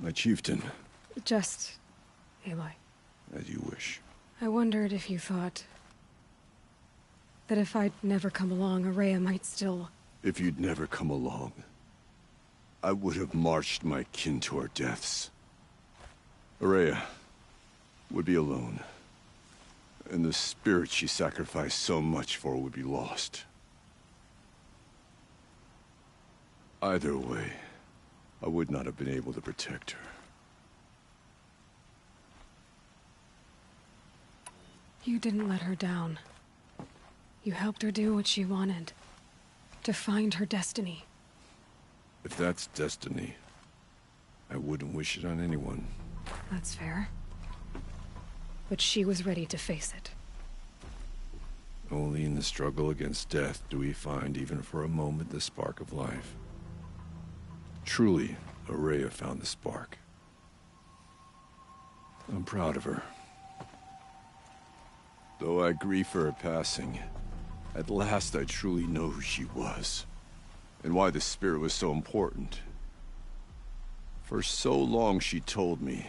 My chieftain. Just... Aloy. As you wish. I wondered if you thought... that if I'd never come along, Ourea might still... If you'd never come along, I would have marched my kin to our deaths. Ourea would be alone. And the spirit she sacrificed so much for would be lost. Either way, I would not have been able to protect her. You didn't let her down. You helped her do what she wanted. To find her destiny. If that's destiny, I wouldn't wish it on anyone. That's fair. But she was ready to face it. Only in the struggle against death do we find, even for a moment, the spark of life. Truly, Ourea found the spark. I'm proud of her. Though I grieve for her passing, at last I truly know who she was, and why the spirit was so important. For so long she told me,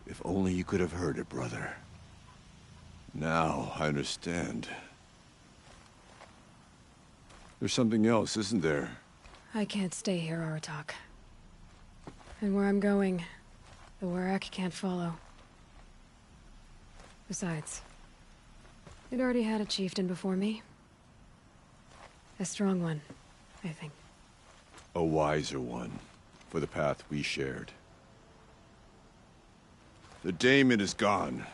if only you could have heard it, brother. Now I understand. There's something else, isn't there? I can't stay here, Aratak. And where I'm going, the Warrack can't follow. Besides, it already had a chieftain before me. A strong one, I think. A wiser one, for the path we shared. The daemon is gone,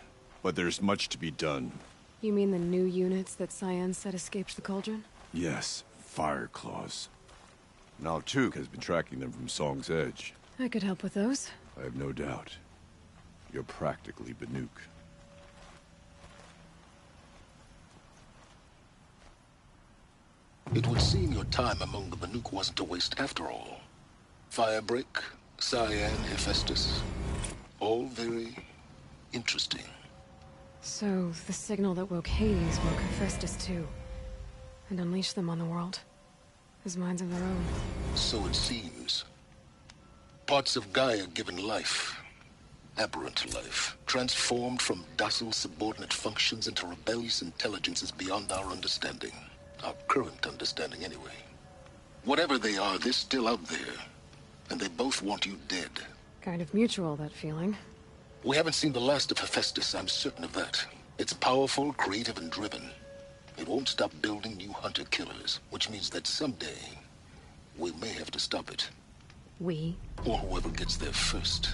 but there's much to be done. You mean the new units that Cyan said escaped the Cauldron? Yes, Fire Claws. Now Tuke has been tracking them from Song's Edge. I could help with those. I have no doubt. You're practically Banuk. It would seem your time among the Banuk wasn't a waste after all. Firebreak, Cyan, Hephaestus. All very interesting. So, the signal that woke Hades woke Hephaestus too. And unleashed them on the world. As minds of their own. So it seems. Parts of Gaia given life. Aberrant life. Transformed from docile subordinate functions into rebellious intelligences beyond our understanding. Our current understanding, anyway. Whatever they are, they're still out there. And they both want you dead. Kind of mutual, that feeling. We haven't seen the last of Hephaestus, I'm certain of that. It's powerful, creative, and driven. It won't stop building new hunter-killers, which means that someday, we may have to stop it. We? Or whoever gets there first.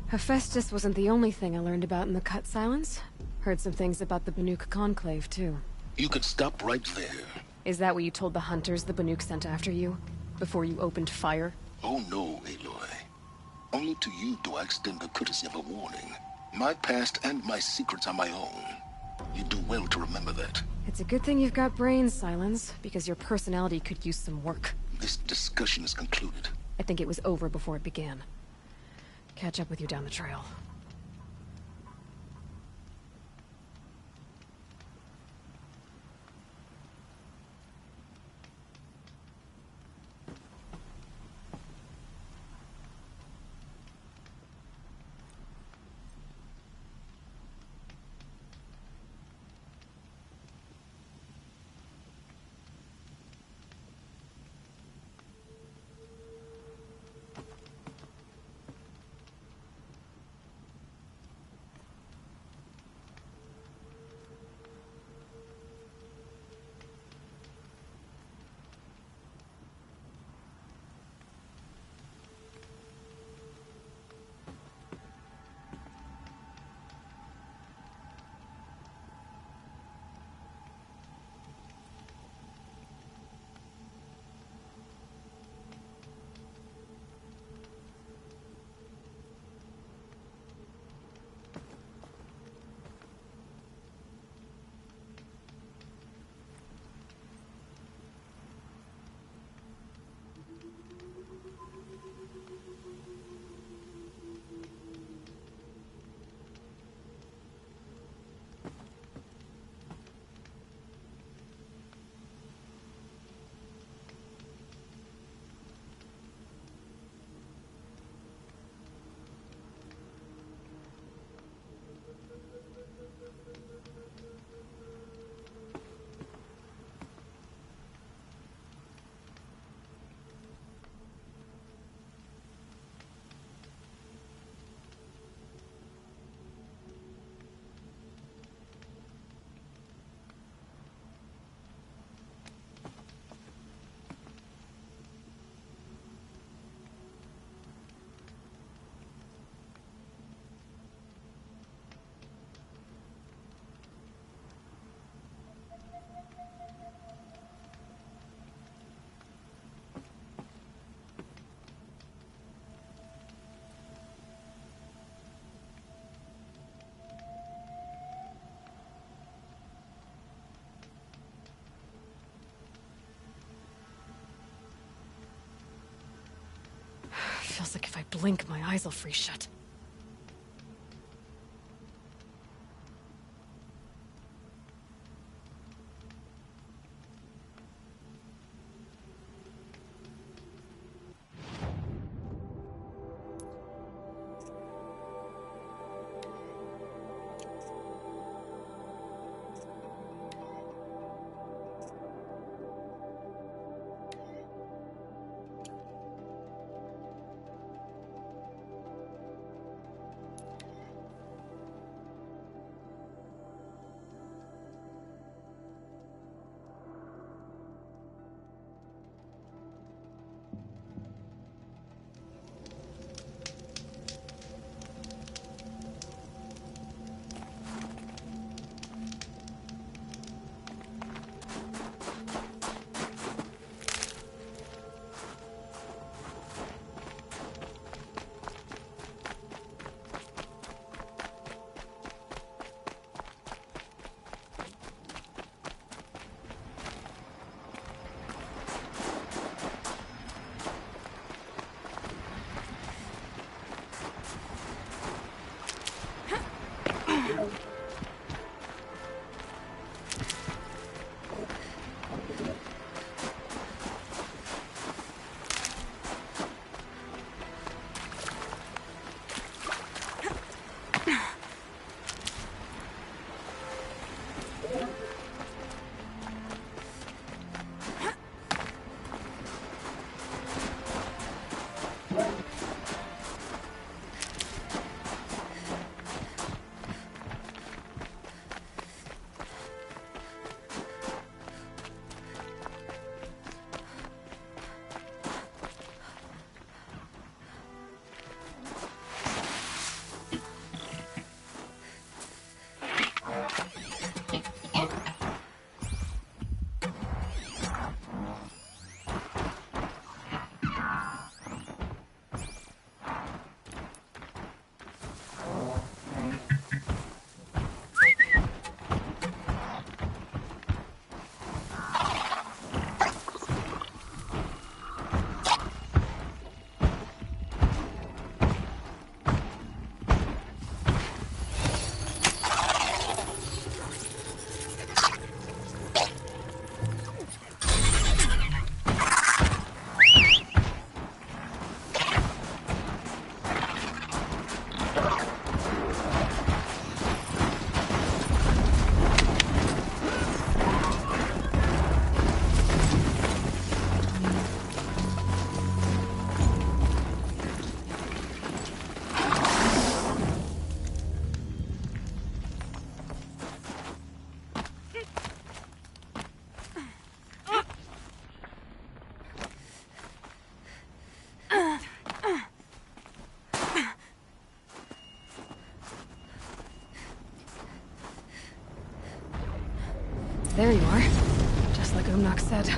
Hephaestus wasn't the only thing I learned about in the Cut Silence. Heard some things about the Banuk Conclave, too. You could stop right there. Is that what you told the hunters the Banuk sent after you? Before you opened fire? Oh no, Aloy. Only to you do I extend the courtesy of a warning. My past and my secrets are my own. You do well to remember that. It's a good thing you've got brains, Silence, because your personality could use some work. This discussion is concluded. I think it was over before it began. Catch up with you down the trail. If I blink, my eyes'll freeze shut. There you are. Just like Umnak said.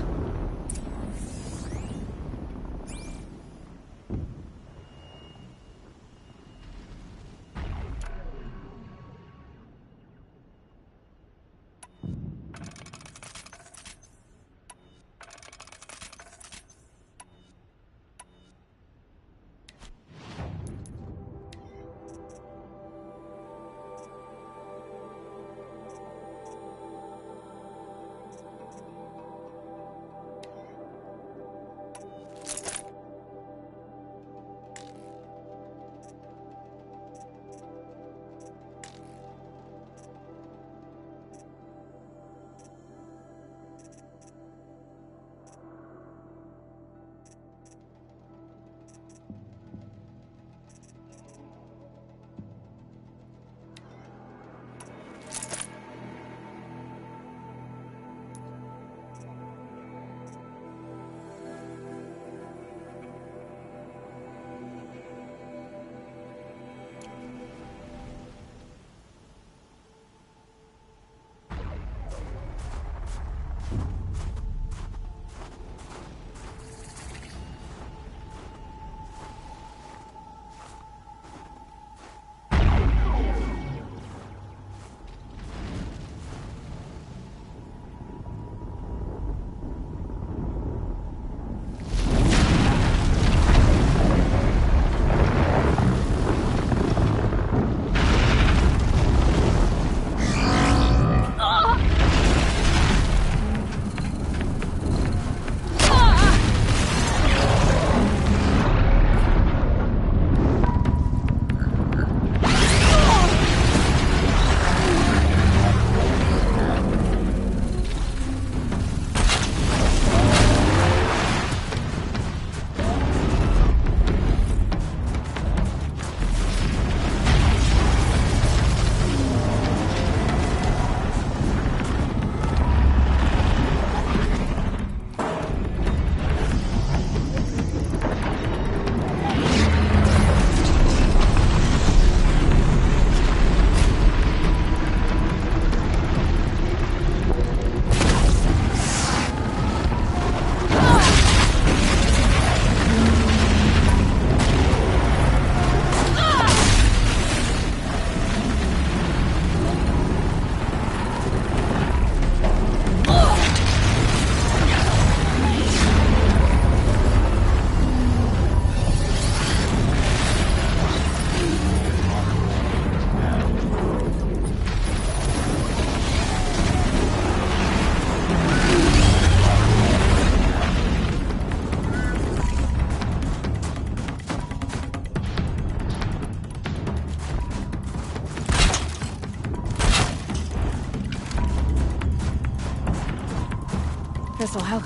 This'll help.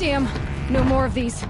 Damn, no more of these.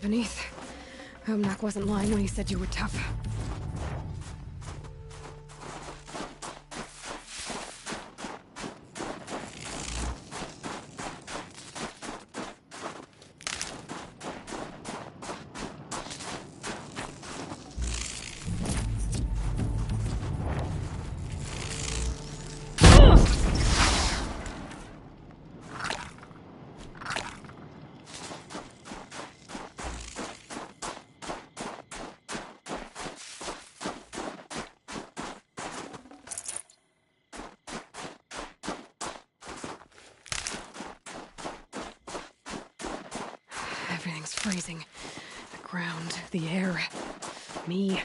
Beneath. Omnak wasn't lying when he said you were tough. Everything's freezing. The ground, the air, me.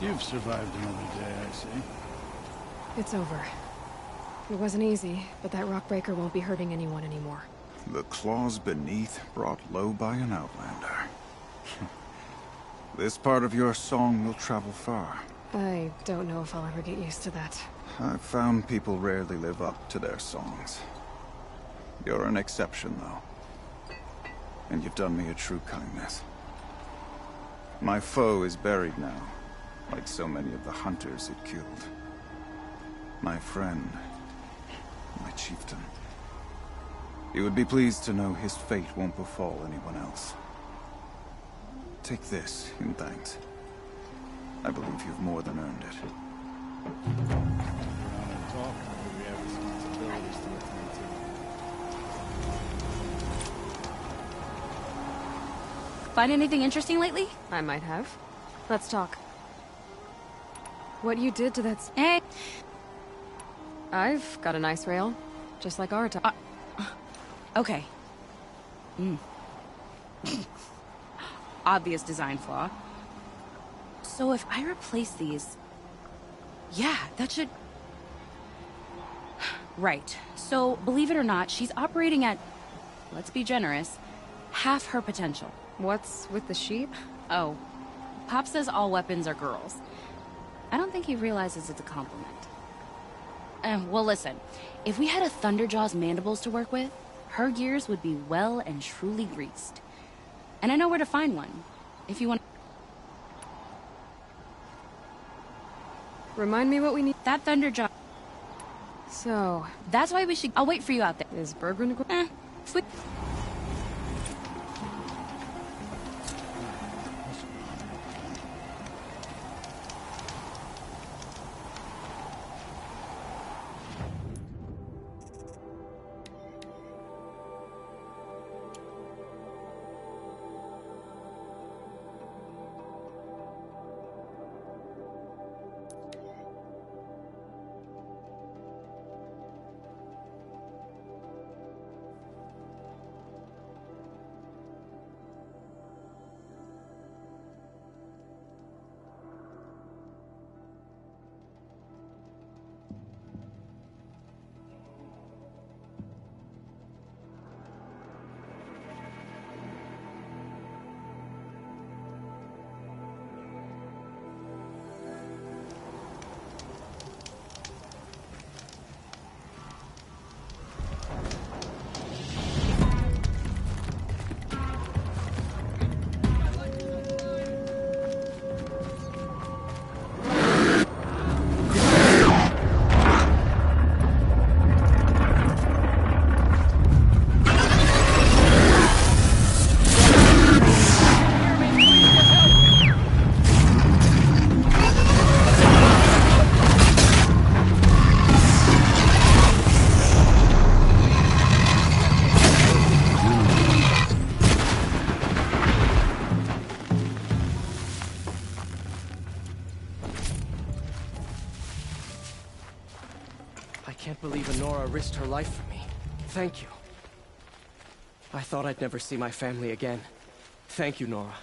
You've survived another day, I see. It's over. It wasn't easy, but that rock breaker won't be hurting anyone anymore. The claws beneath, brought low by an outlander. This part of your song will travel far. I don't know if I'll ever get used to that. I've found people rarely live up to their songs. You're an exception, though. And you've done me a true kindness. My foe is buried now, like so many of the hunters it killed. My friend, my chieftain. You would be pleased to know his fate won't befall anyone else. Take this in thanks. I believe you've more than earned it. We're on a talk, but we have responsibilities to attend to. Find anything interesting lately? I might have. Let's talk. What you did to that... Hey! I've got a nice rail, just like Arata. Okay. Obvious design flaw. So if I replace these... Yeah, that should... Right. So, believe it or not, she's operating at... Let's be generous. Half her potential. What's with the sheep? Oh. Pop says all weapons are girls. I don't think he realizes it's a compliment. Well, listen. If we had a Thunderjaw's mandibles to work with, her gears would be well and truly greased. And I know where to find one, if you want... Remind me what we need. That Thunderjaw... So... That's why we should... I'll wait for you out there. Is Bergren... Sweet. I can't believe Anora risked her life for me. Thank you. I thought I'd never see my family again. Thank you, Nora.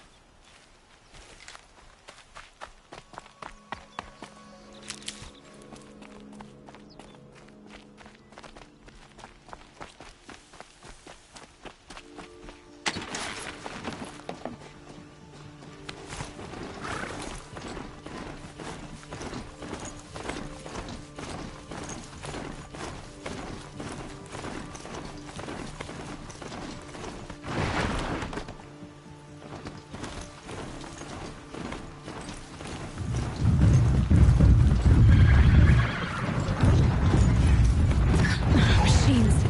Machines.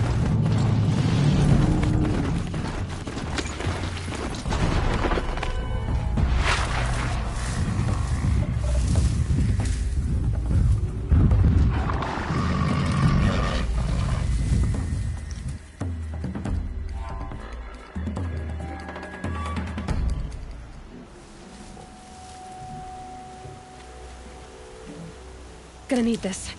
Gonna need this.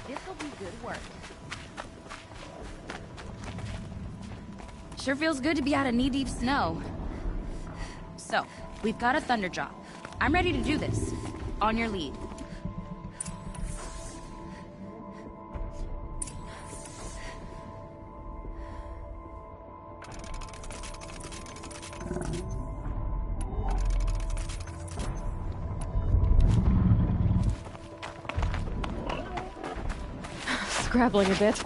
This'll be good work. Sure feels good to be out of knee-deep snow. So, we've got a Thunderjaw. I'm ready to do this. On your lead. Scrabbling a bit.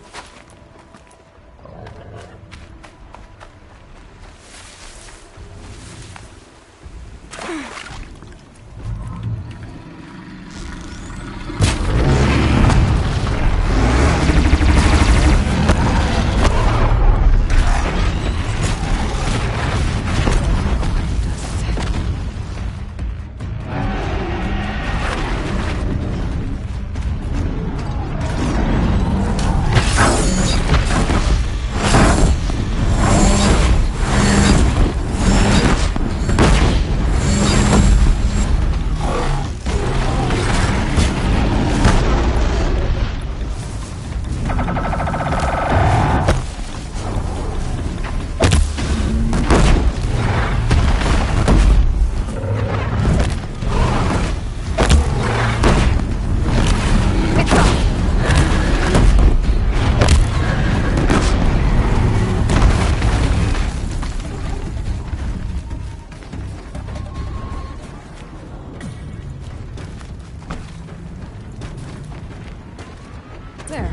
There.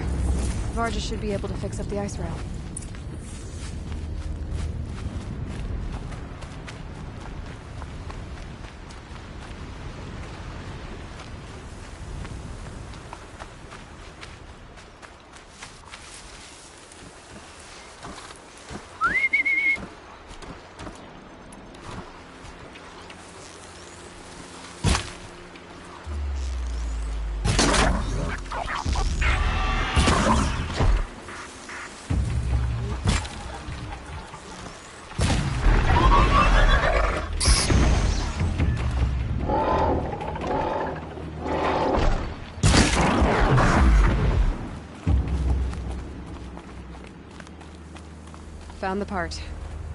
Varga should be able to fix up the ice rail. Found the part.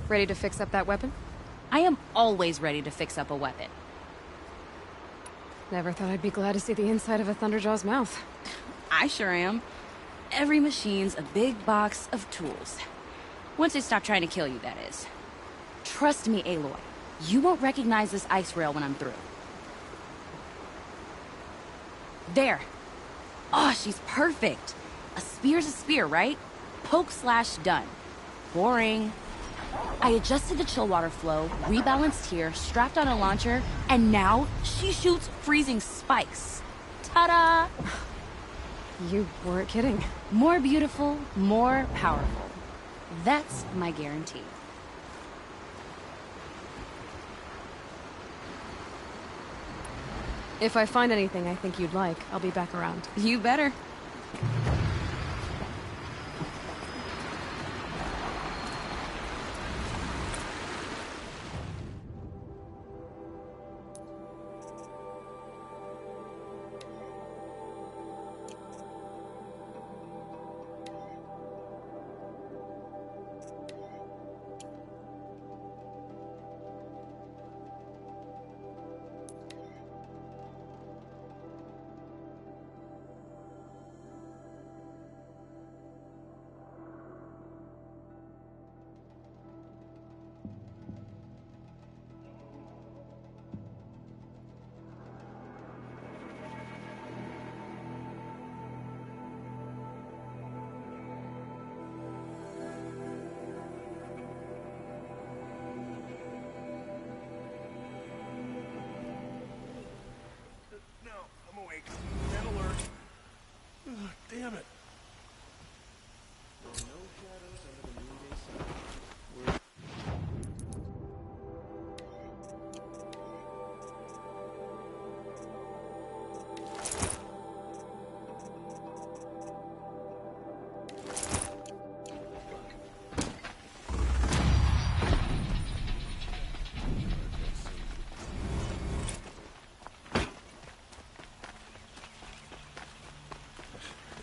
Ready to fix up that weapon? I am always ready to fix up a weapon. Never thought I'd be glad to see the inside of a Thunderjaw's mouth. I sure am. Every machine's a big box of tools. Once they stop trying to kill you, that is. Trust me, Aloy. You won't recognize this ice rail when I'm through. There. Oh, she's perfect. A spear's a spear, right? Poke slash done. Boring. I adjusted the chill water flow, rebalanced here, strapped on a launcher, and now she shoots freezing spikes. Ta-da! You weren't kidding. More beautiful, more powerful. That's my guarantee. If I find anything I think you'd like, I'll be back around. You better. Damn it.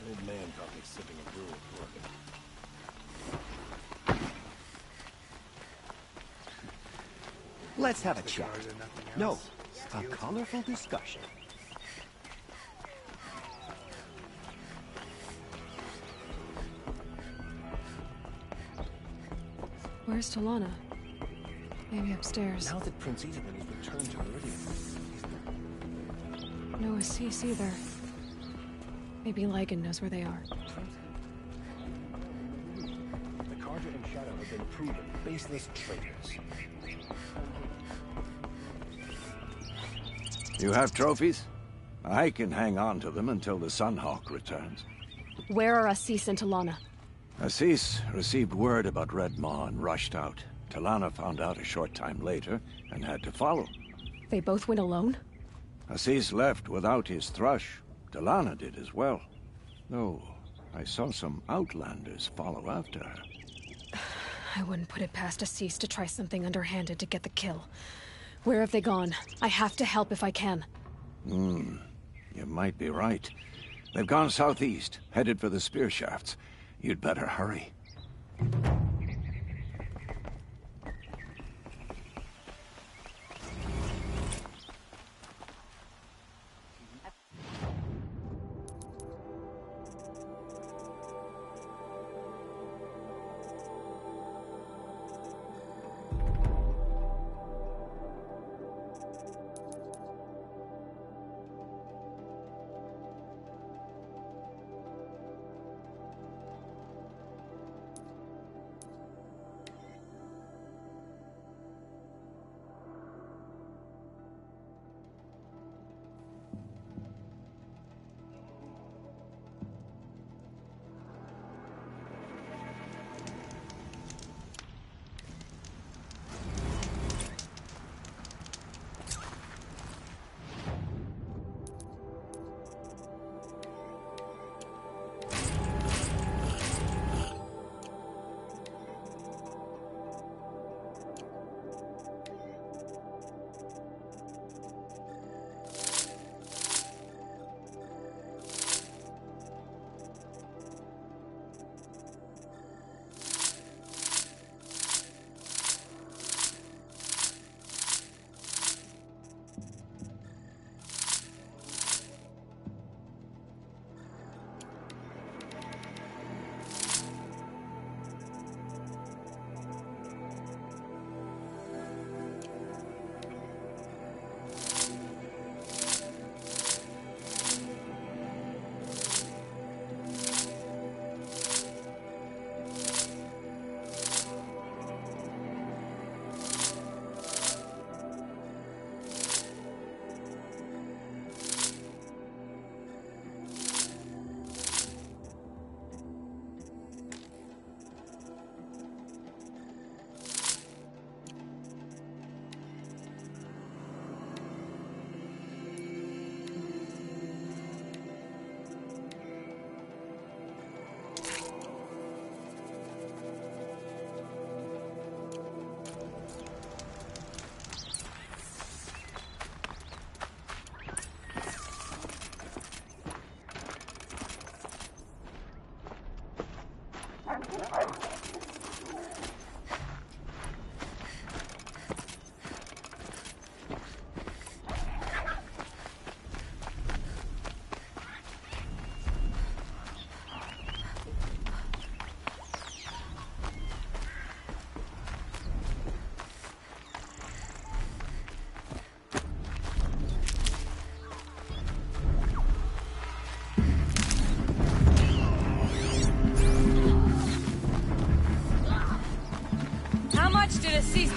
Old man caught me sipping a brew at work. Let's have a chat. No, a colorful discussion. Where's Talana? Maybe upstairs. Now that Prince Ethan has returned to Meridian, No Assis either. Maybe Lycan knows where they are. the Carja and Shadow have been proven baseless traitors. You have trophies? I can hang on to them until the Sunhawk returns. Where are Assis and Talana? Assis received word about Red Maw and rushed out. Talana found out a short time later and had to follow. They both went alone? Assis left without his thrush. Talana did as well. Though, I saw some Outlanders follow after her. I wouldn't put it past Assis to try something underhanded to get the kill. Where have they gone? I have to help if I can. You might be right. They've gone southeast, headed for the spear shafts. You'd better hurry.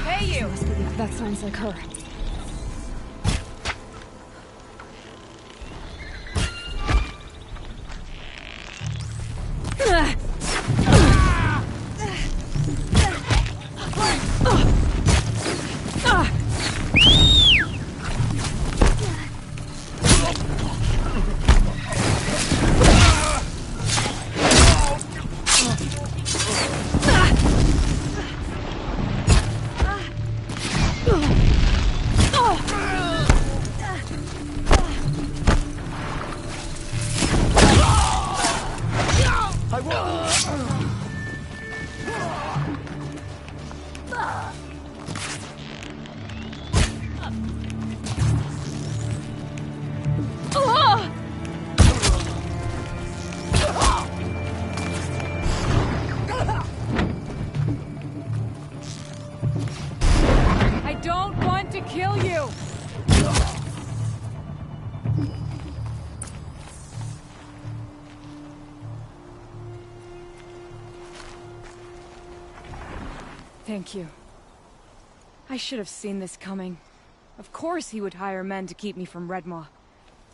pay you! That sounds like her. I don't want to kill you! Thank you. I should have seen this coming. Of course he would hire men to keep me from Redmaw.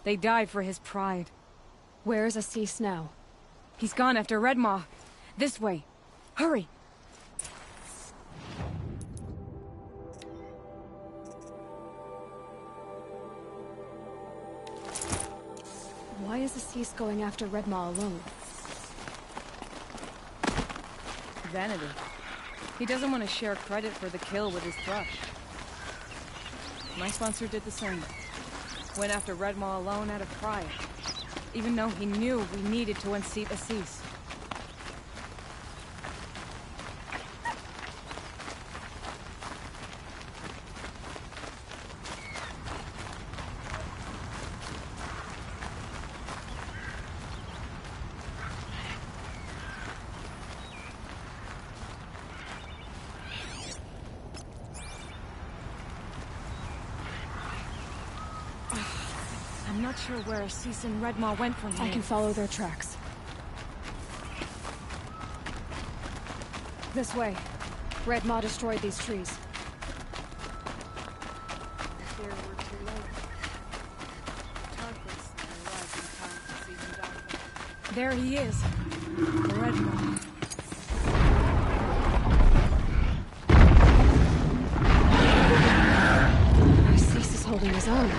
They die for his pride. Where's Assis now? He's gone after Redmaw. This way. Hurry! Why is Assis going after Redmaw alone? Vanity. He doesn't want to share credit for the kill with his thrush. My sponsor did the same. Went after Redmaw alone out of pride. Even though he knew we needed to unseat Assis. I'm not sure where Assis and Redmaw went from here. I can follow their tracks. This way. Redmaw destroyed these trees. There were too late. Tarkus arrived in time to see him die. There he is. Redmaw. Assis is holding his own.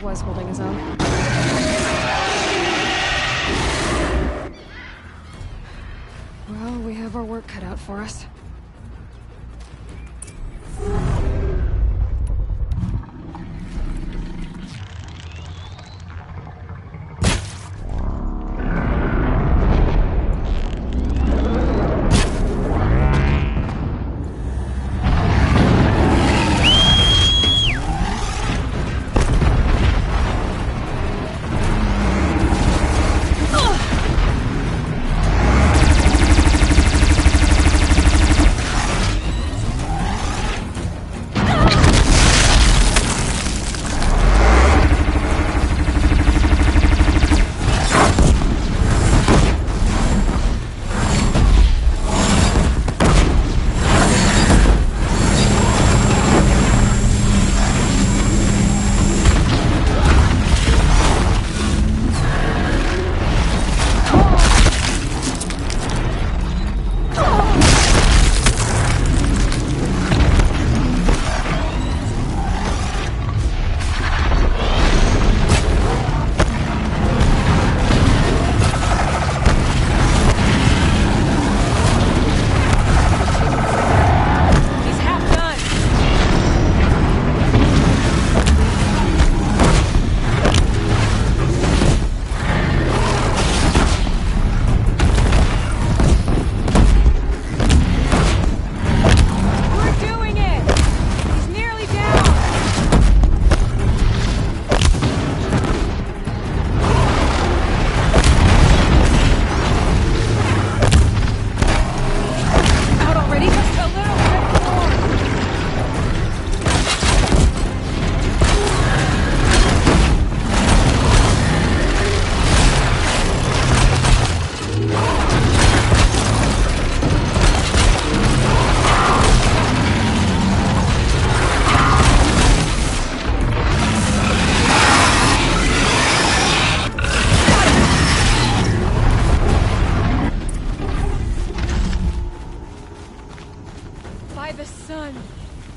Was holding his own. Well, we have our work cut out for us.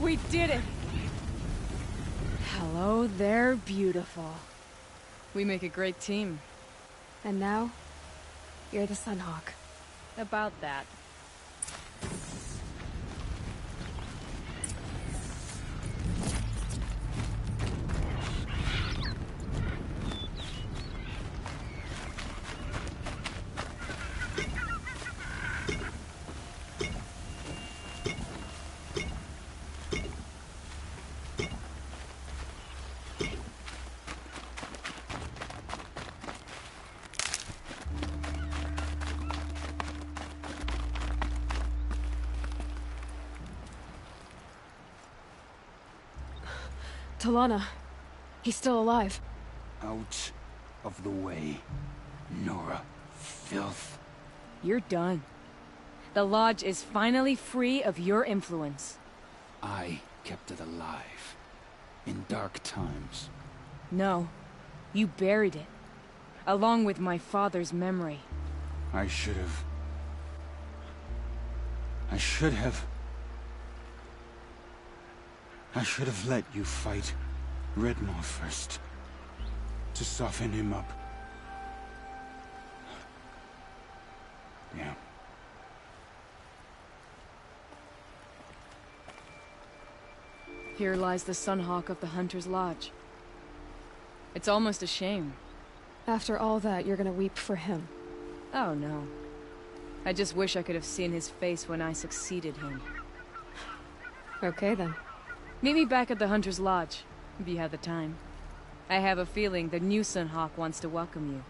We did it! Hello there, beautiful. We make a great team. And now, you're the Sunhawk. About that. T'Lana. He's still alive. Out of the way, Nora. Filth. You're done. The Lodge is finally free of your influence. I kept it alive. In dark times. No. You buried it. Along with my father's memory. I should have... I should have let you fight Redmaw first. To soften him up. Yeah. Here lies the Sunhawk of the Hunter's Lodge. It's almost a shame. After all that, you're gonna weep for him. Oh no. I just wish I could have seen his face when I succeeded him. Okay then. Meet me back at the Hunter's Lodge, if you have the time. I have a feeling the new Sunhawk wants to welcome you.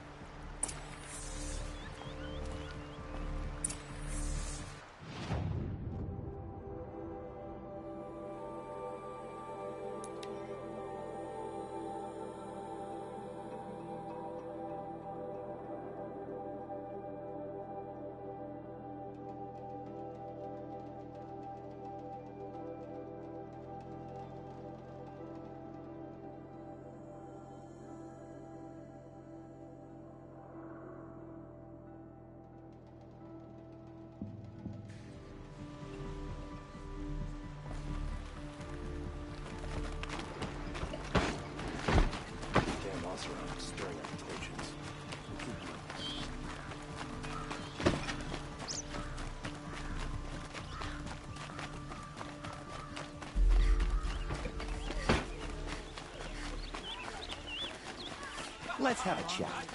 Let's have a chat.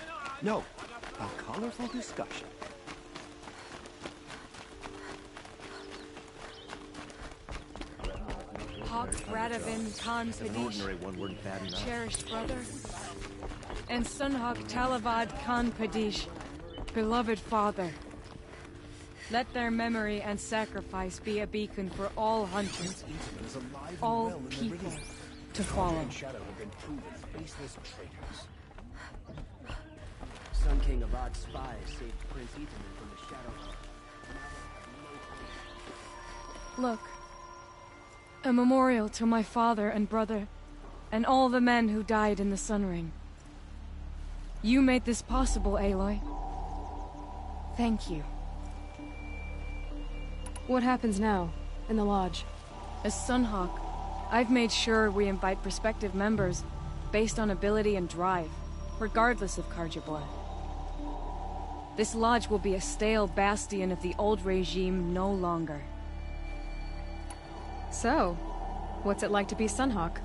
No, a colorful discussion. Hawk Radovan Khan Padish, cherished brother, and Sunhawk Talavad Khan Padish, beloved father. Let their memory and sacrifice be a beacon for all hunters, all people, to follow. Sun King Avad's spies saved Prince Ethan from the shadow. Look. A memorial to my father and brother, and all the men who died in the Sun Ring. You made this possible, Aloy. Thank you. What happens now, in the Lodge? As Sunhawk, I've made sure we invite prospective members based on ability and drive, regardless of Carja blood. This Lodge will be a stale bastion of the old regime no longer. So, what's it like to be Sunhawk?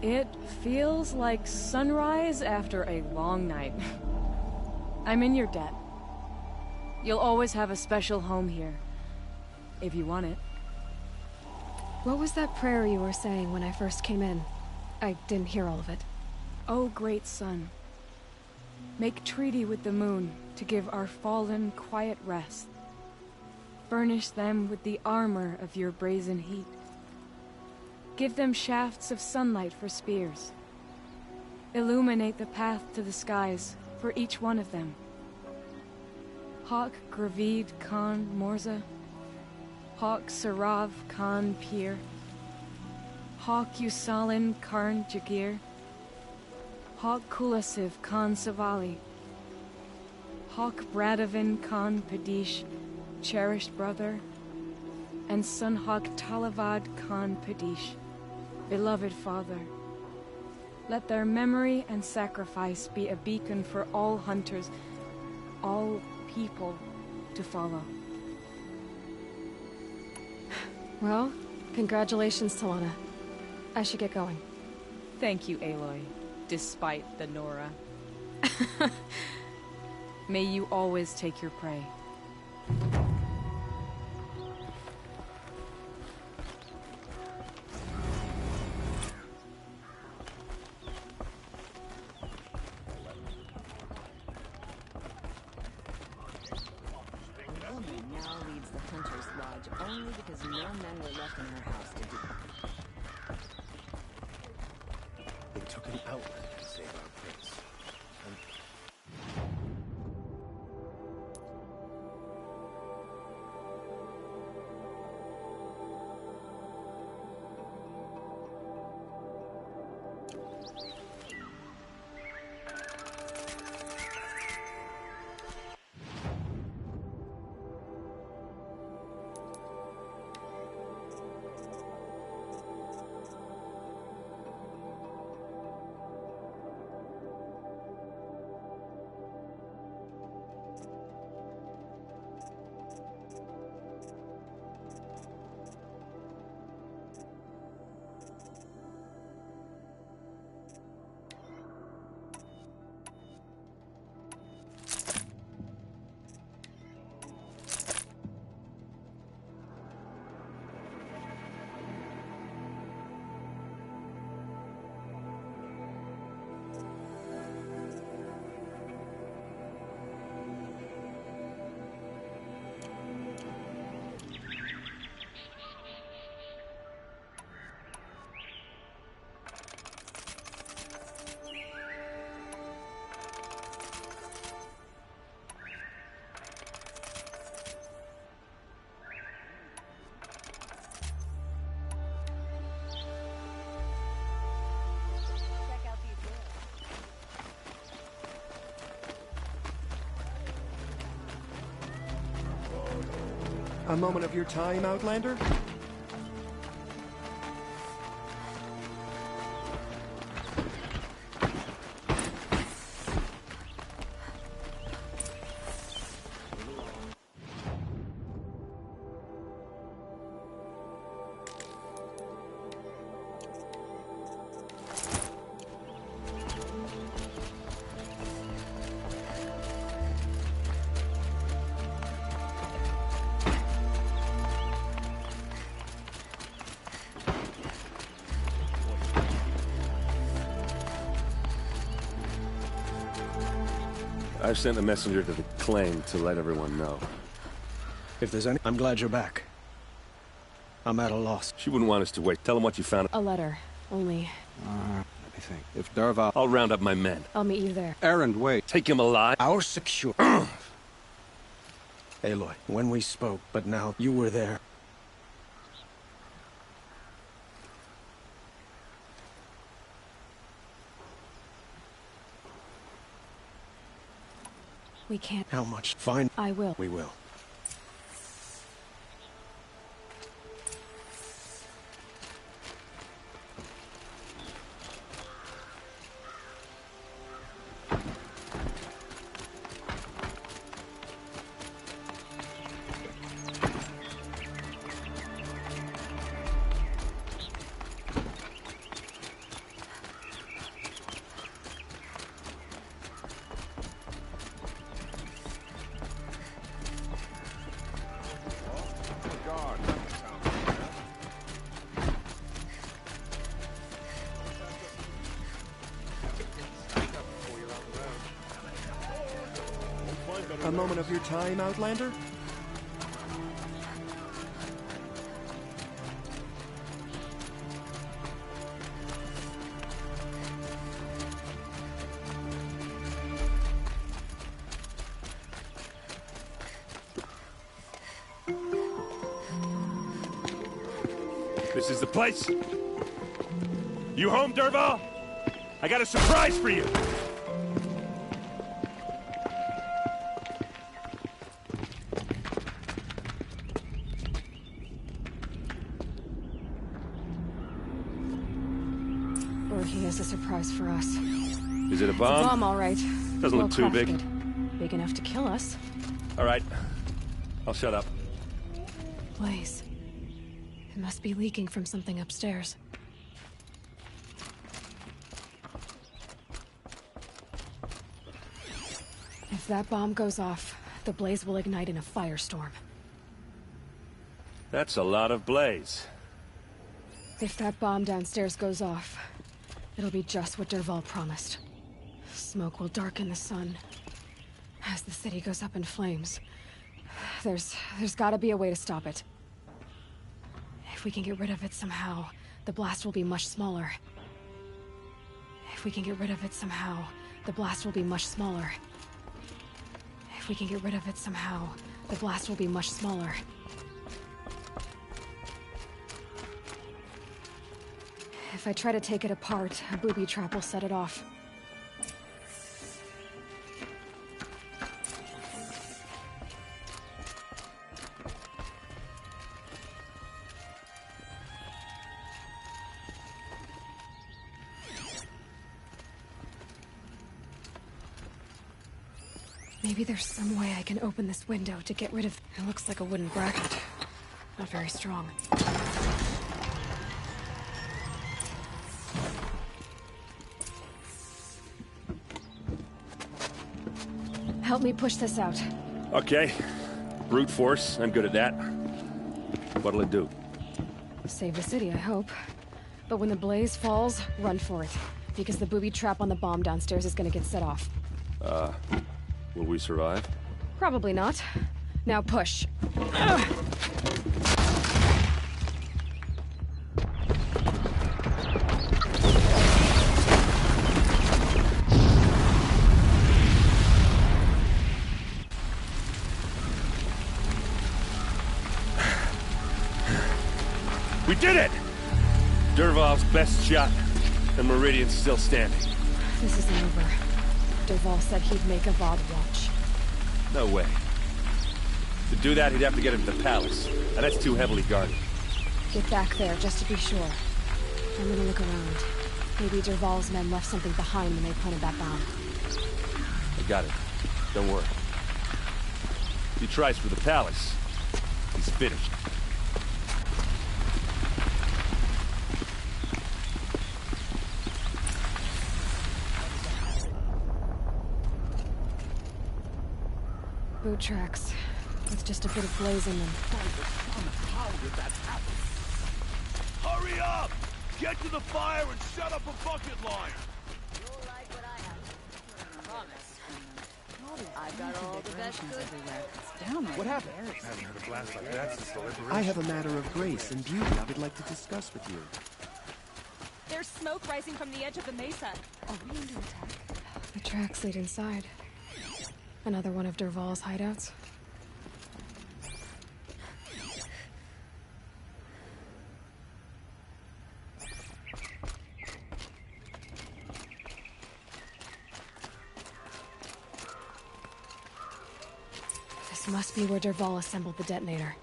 It feels like sunrise after a long night. I'm in your debt. You'll always have a special home here, if you want it. What was that prayer you were saying when I first came in? I didn't hear all of it. Oh, great sun. Make treaty with the moon to give our fallen quiet rest. Furnish them with the armor of your brazen heat. Give them shafts of sunlight for spears. Illuminate the path to the skies for each one of them. Hawk Gravid Khan Morza. Hawk Sarav Khan Pir. Hawk Usalin Karn Jagir. Hawk Kulasiv Khan Savali. Hawk Bradovan Khan Padish, cherished brother. and Sunhawk Talavad Khan Padish, beloved father. Let their memory and sacrifice be a beacon for all hunters, all people to follow. Well, congratulations, Talana. I should get going. Thank you, Aloy, despite the Nora. May you always take your prey. The woman now leads the Hunter's Lodge only because no men were left in her house to do it. They took an outlet to save our prince. A moment of your time, Outlander? I've sent a messenger to the claim to let everyone know. If there's any... I'm glad you're back. I'm at a loss. She wouldn't want us to wait. Tell them what you found. A letter. Only. Let me think. If Dervahl... I'll round up my men. I'll meet you there. Erend, wait. Take him alive. Our secure... Aloy, when we spoke, but now you were there. We can't. How much? Fine. I will. We will. A moment of your time, Outlander? This is the place. You home, Dervahl? I got a surprise for you. Or he has a surprise for us. Is it a It's bomb? a bomb, all right. Doesn't look too big. Well-crafted. Big enough to kill us. All right. I'll shut up. Blaze. It must be leaking from something upstairs. If that bomb goes off, the blaze will ignite in a firestorm. That's a lot of blaze. If that bomb downstairs goes off, it'll be just what Dervahl promised. Smoke will darken the sun. As the city goes up in flames, there's gotta be a way to stop it. If we can get rid of it somehow, the blast will be much smaller. If we can get rid of it somehow, the blast will be much smaller. If we can get rid of it somehow, the blast will be much smaller. If I try to take it apart, a booby trap will set it off. Maybe there's some way I can open this window to get rid of... It looks like a wooden bracket. Not very strong. Help me push this out. Okay. Brute force. I'm good at that. What'll it do? Save the city, I hope. But when the blaze falls, run for it. Because the booby trap on the bomb downstairs is gonna get set off. Will we survive? Probably not. Now push. We did it! Dervahl's best shot, and Meridian's still standing. This isn't over. Dervahl said he'd make Avad watch. No way. To do that, he'd have to get into the palace, and that's too heavily guarded. Get back there, just to be sure. I'm gonna look around. Maybe Dervahl's men left something behind when they planted that bomb. I got it. Don't worry. If he tries for the palace, he's finished. Boot tracks, with just a bit of blaze in them. How did that happen? Hurry up! Get to the fire and shut up a bucket line! You'll like what I have. Promise. I've got all the best goods everywhere. What happened? I haven't heard a blast like that since the liberation. I have a matter of grace and beauty I would like to discuss with you. There's smoke rising from the edge of the mesa. Are we under attack? The tracks lead inside. Another one of Dervahl's hideouts. This must be where Dervahl assembled the detonator.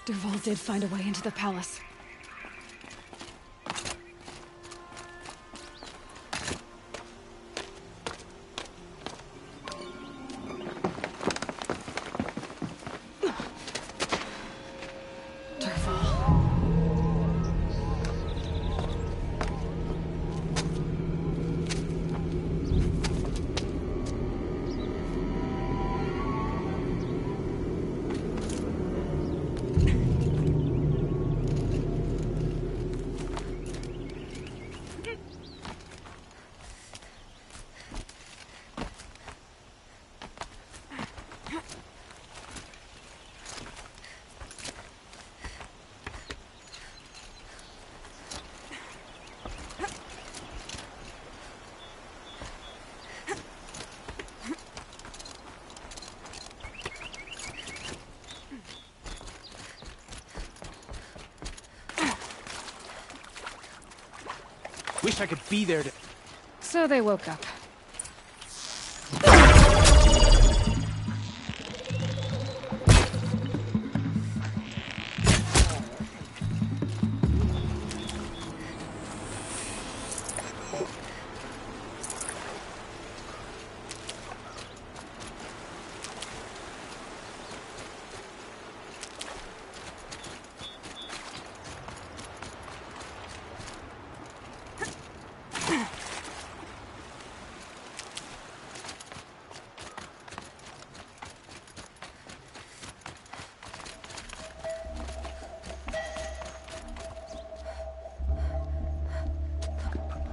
Dervahl did find a way into the palace. Wish I could be there to... So they woke up.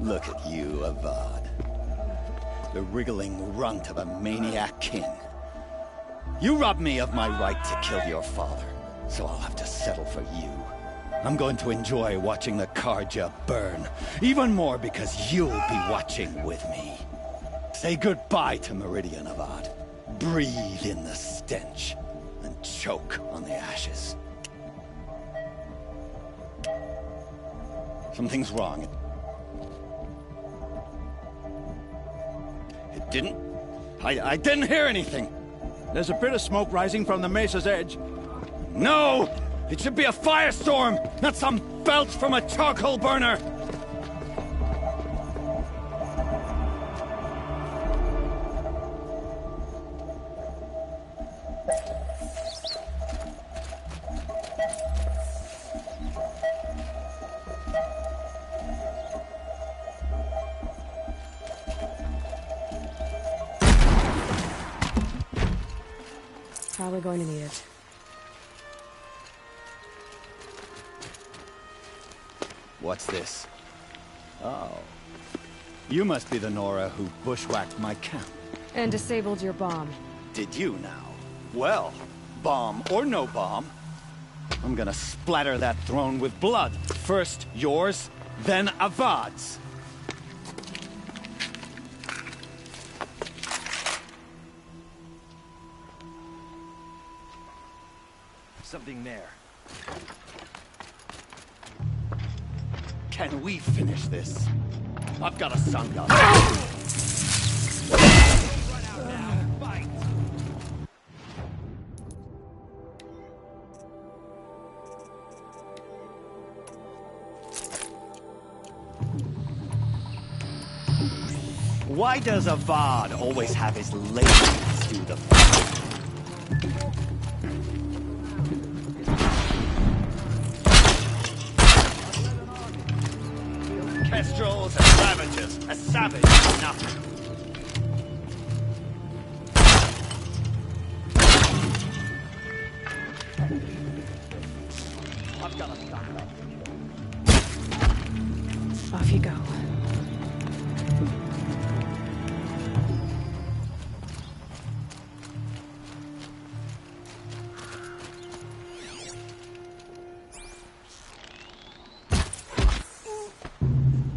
Look at you, Avad. The wriggling runt of a maniac king. You robbed me of my right to kill your father, so I'll have to settle for you. I'm going to enjoy watching the Carja burn, even more because you'll be watching with me. Say goodbye to Meridian, Avad. Breathe in the stench, and choke on the ashes. Something's wrong. It didn't... I didn't hear anything. There's a bit of smoke rising from the mesa's edge. No! It should be a firestorm, not some belch from a charcoal burner! Probably going to need it. What's this? Oh. You must be the Nora who bushwhacked my camp. And disabled your bomb. Did you now? Well, bomb or no bomb, I'm gonna splatter that throne with blood. First yours, then Avad's. Something there. Can we finish this? I've got a sun gun. Why does Avad always have his ladies do the fighting? Kestrels and savages. A savage is nothing. I've got a gun. Off you go.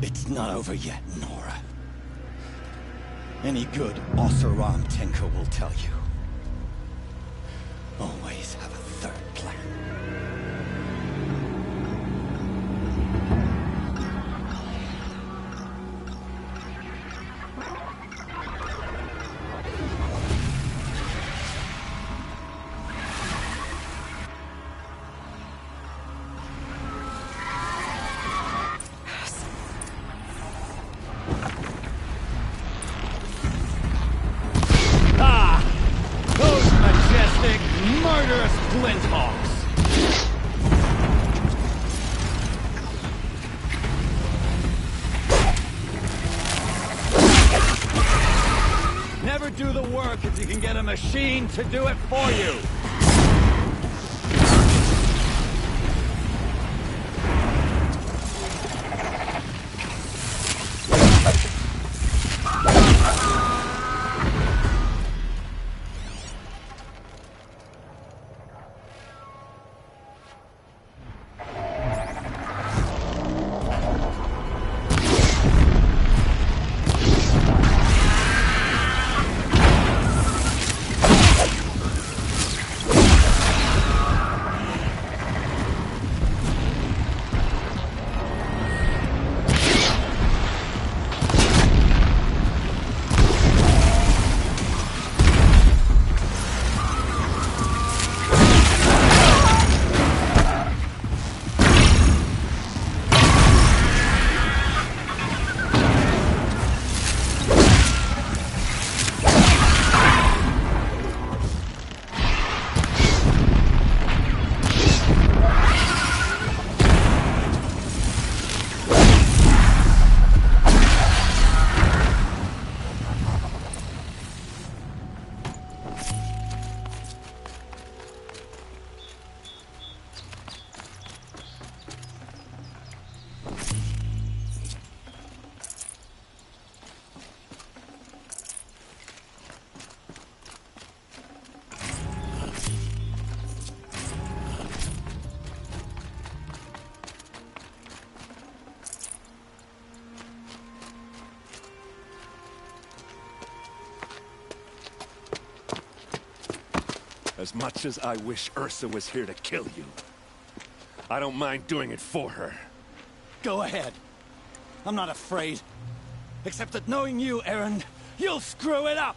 It's not over yet, Nora. Any good Oseram tinker will tell you. Always have a third plan. Murderous Glinthawks! Never do the work if you can get a machine to do it for you! As much as I wish Ursa was here to kill you, I don't mind doing it for her. Go ahead. I'm not afraid. Except that knowing you, Erend, you'll screw it up!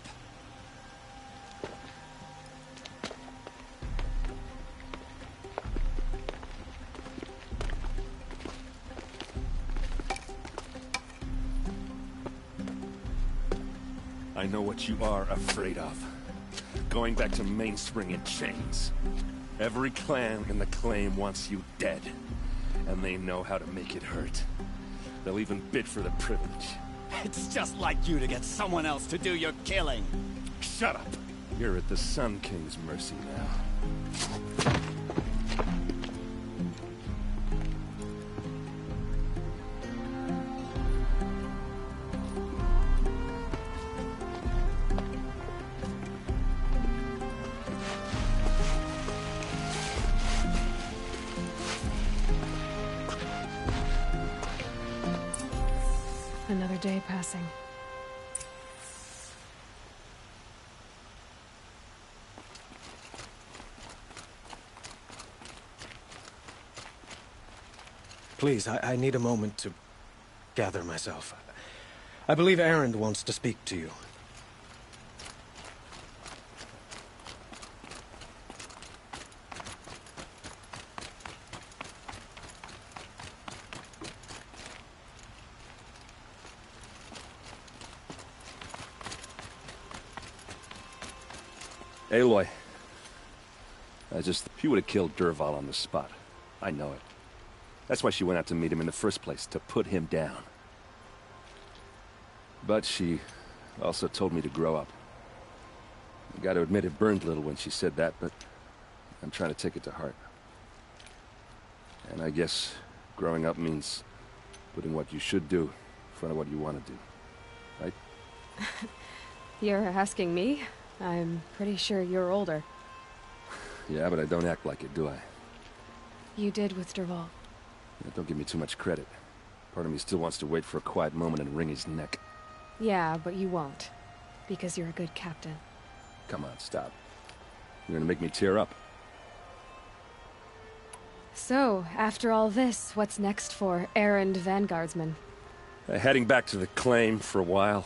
I know what you are afraid of. Going back to Mainspring in chains. Every clan in the Claim wants you dead. And they know how to make it hurt. They'll even bid for the privilege. It's just like you to get someone else to do your killing. Shut up! You're at the Sun King's mercy now. Another day passing. Please, I need a moment to gather myself. I believe Erend wants to speak to you. Aloy. She would have killed Dervahl on the spot. I know it. That's why she went out to meet him in the first place, to put him down. But she also told me to grow up. I gotta admit it burned a little when she said that, but I'm trying to take it to heart. And I guess growing up means putting what you should do in front of what you want to do. Right? You're asking me? I'm pretty sure you're older. Yeah, but I don't act like it, do I? You did with Dervahl. Yeah, don't give me too much credit. Part of me still wants to wait for a quiet moment and wring his neck. Yeah, but you won't. Because you're a good captain. Come on, stop. You're gonna make me tear up. So, after all this, what's next for Erend Vanguardsman? Heading back to the Claim for a while.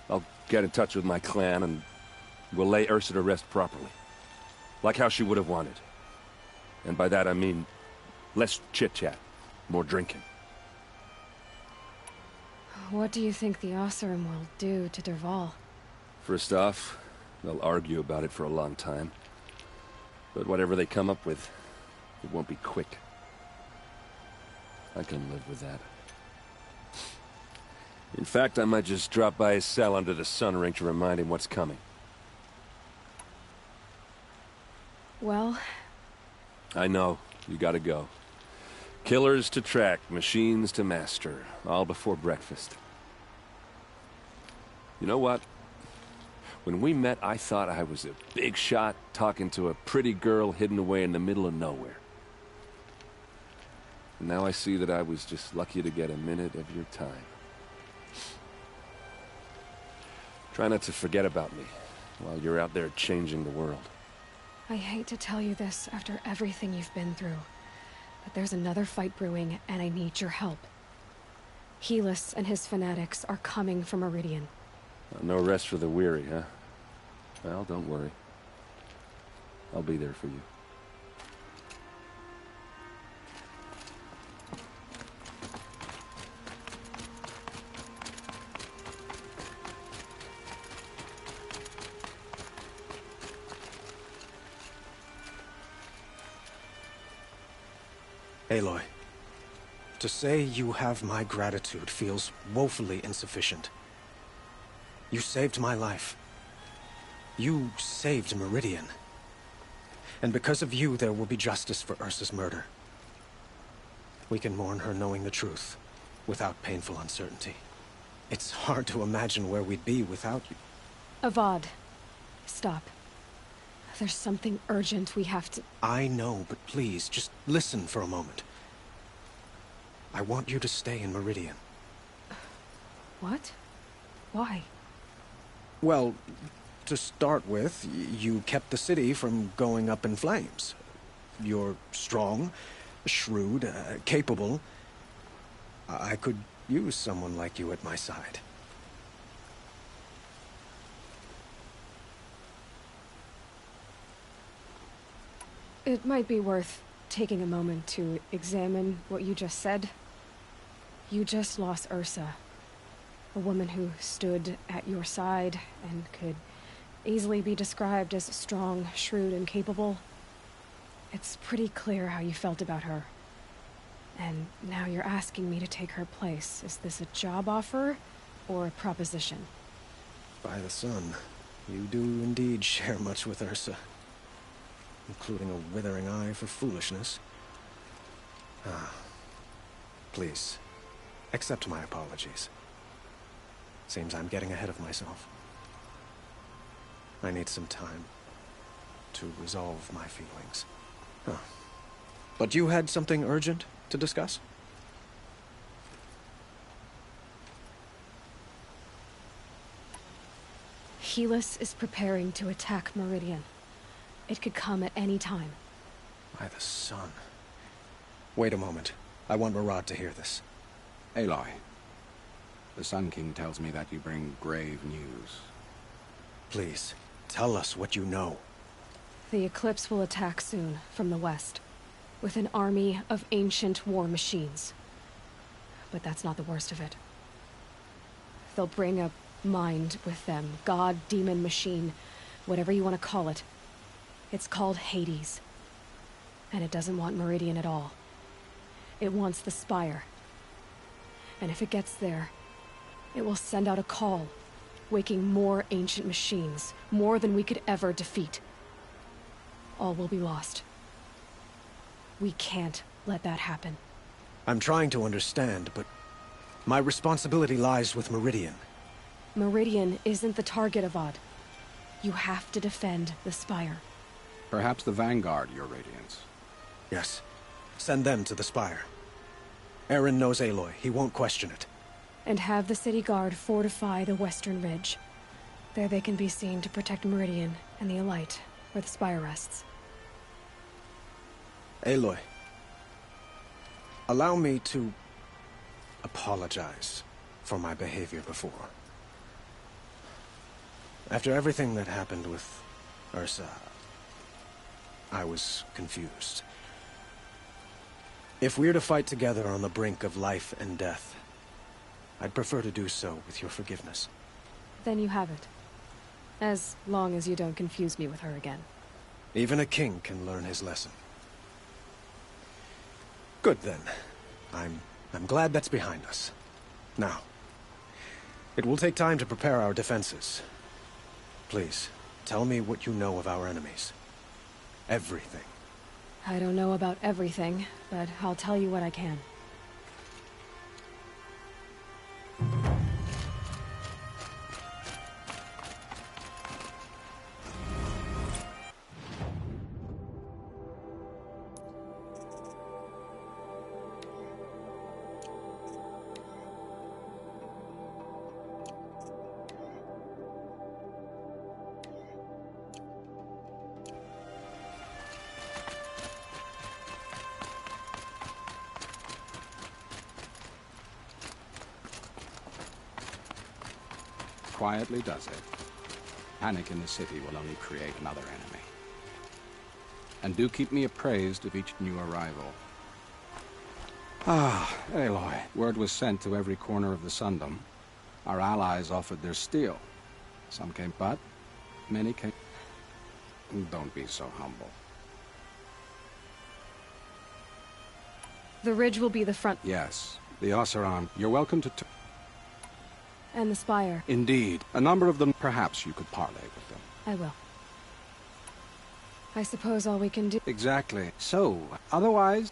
I'll get in touch with my clan and we'll lay Ursa to rest properly. Like how she would have wanted. And by that I mean less chit-chat, more drinking. What do you think the Oseram will do to Dervahl? First off, they'll argue about it for a long time. But whatever they come up with, it won't be quick. I can live with that. In fact, I might just drop by his cell under the sun ring to remind him what's coming. Well... I know. You gotta go. Killers to track, machines to master. All before breakfast. You know what? When we met, I thought I was a big shot talking to a pretty girl hidden away in the middle of nowhere. And now I see that I was just lucky to get a minute of your time. Try not to forget about me while you're out there changing the world. I hate to tell you this after everything you've been through, but there's another fight brewing, and I need your help. Helis and his fanatics are coming from Meridian. No rest for the weary, huh? Well, don't worry. I'll be there for you. Aloy, to say you have my gratitude feels woefully insufficient. You saved my life. You saved Meridian. And because of you, there will be justice for Ursa's murder. We can mourn her knowing the truth, without painful uncertainty. It's hard to imagine where we'd be without you. Avad, stop. There's something urgent we have to... I know, but please, just listen for a moment. I want you to stay in Meridian. What? Why? Well, to start with, you kept the city from going up in flames. You're strong, shrewd, capable. I could use someone like you at my side. It might be worth taking a moment to examine what you just said. You just lost Ursa, a woman who stood at your side and could easily be described as strong, shrewd, and capable. It's pretty clear how you felt about her. And now you're asking me to take her place. Is this a job offer or a proposition? By the sun, you do indeed share much with Ursa, including a withering eye for foolishness. Please, accept my apologies. Seems I'm getting ahead of myself. I need some time to resolve my feelings. But you had something urgent to discuss? Helis is preparing to attack Meridian. It could come at any time. By the sun. Wait a moment. I want Murad to hear this. Aloy, the Sun King tells me that you bring grave news. Please, tell us what you know. The Eclipse will attack soon, from the west, with an army of ancient war machines. But that's not the worst of it. They'll bring a mind with them, god, demon, machine, whatever you want to call it. It's called Hades. And it doesn't want Meridian at all. It wants the Spire. And if it gets there, it will send out a call, waking more ancient machines, more than we could ever defeat. All will be lost. We can't let that happen. I'm trying to understand, but my responsibility lies with Meridian. Meridian isn't the target, Avad. You have to defend the Spire. Perhaps the Vanguard, Your Radiance. Yes. Send them to the Spire. Eren knows Aloy. He won't question it. And have the city guard fortify the western ridge. There they can be seen to protect Meridian and the Elite, where the Spire rests. Aloy, allow me to apologize for my behavior before. After everything that happened with Ursa, I was confused. If we're to fight together on the brink of life and death, I'd prefer to do so with your forgiveness. Then you have it. As long as you don't confuse me with her again. Even a king can learn his lesson. Good then. I'm glad that's behind us. Now, it will take time to prepare our defenses. Please, tell me what you know of our enemies. Everything. I don't know about everything, but I'll tell you what I can. Quietly does it. Panic in the city will only create another enemy. And do keep me appraised of each new arrival. Aloy. Word was sent to every corner of the Sundom. Our allies offered their steel. Some came, but many came. Don't be so humble. The ridge will be the front. Yes, the Oseram. You're welcome to. And the Spire. Indeed. A number of them, perhaps you could parley with them. I will. I suppose all we can do... Exactly. So, otherwise...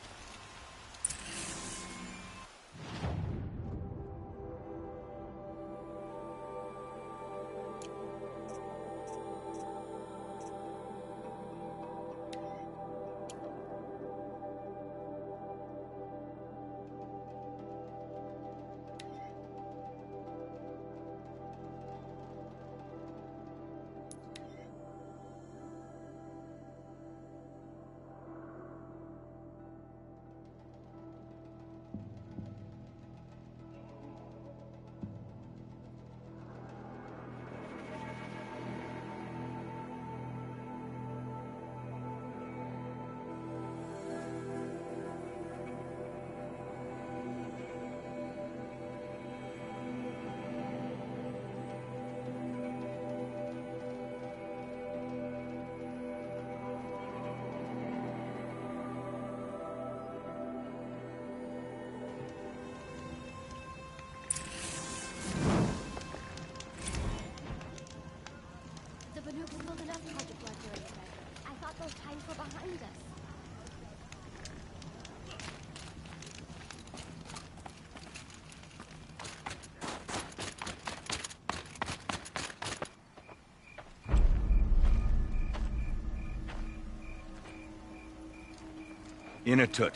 Inatut.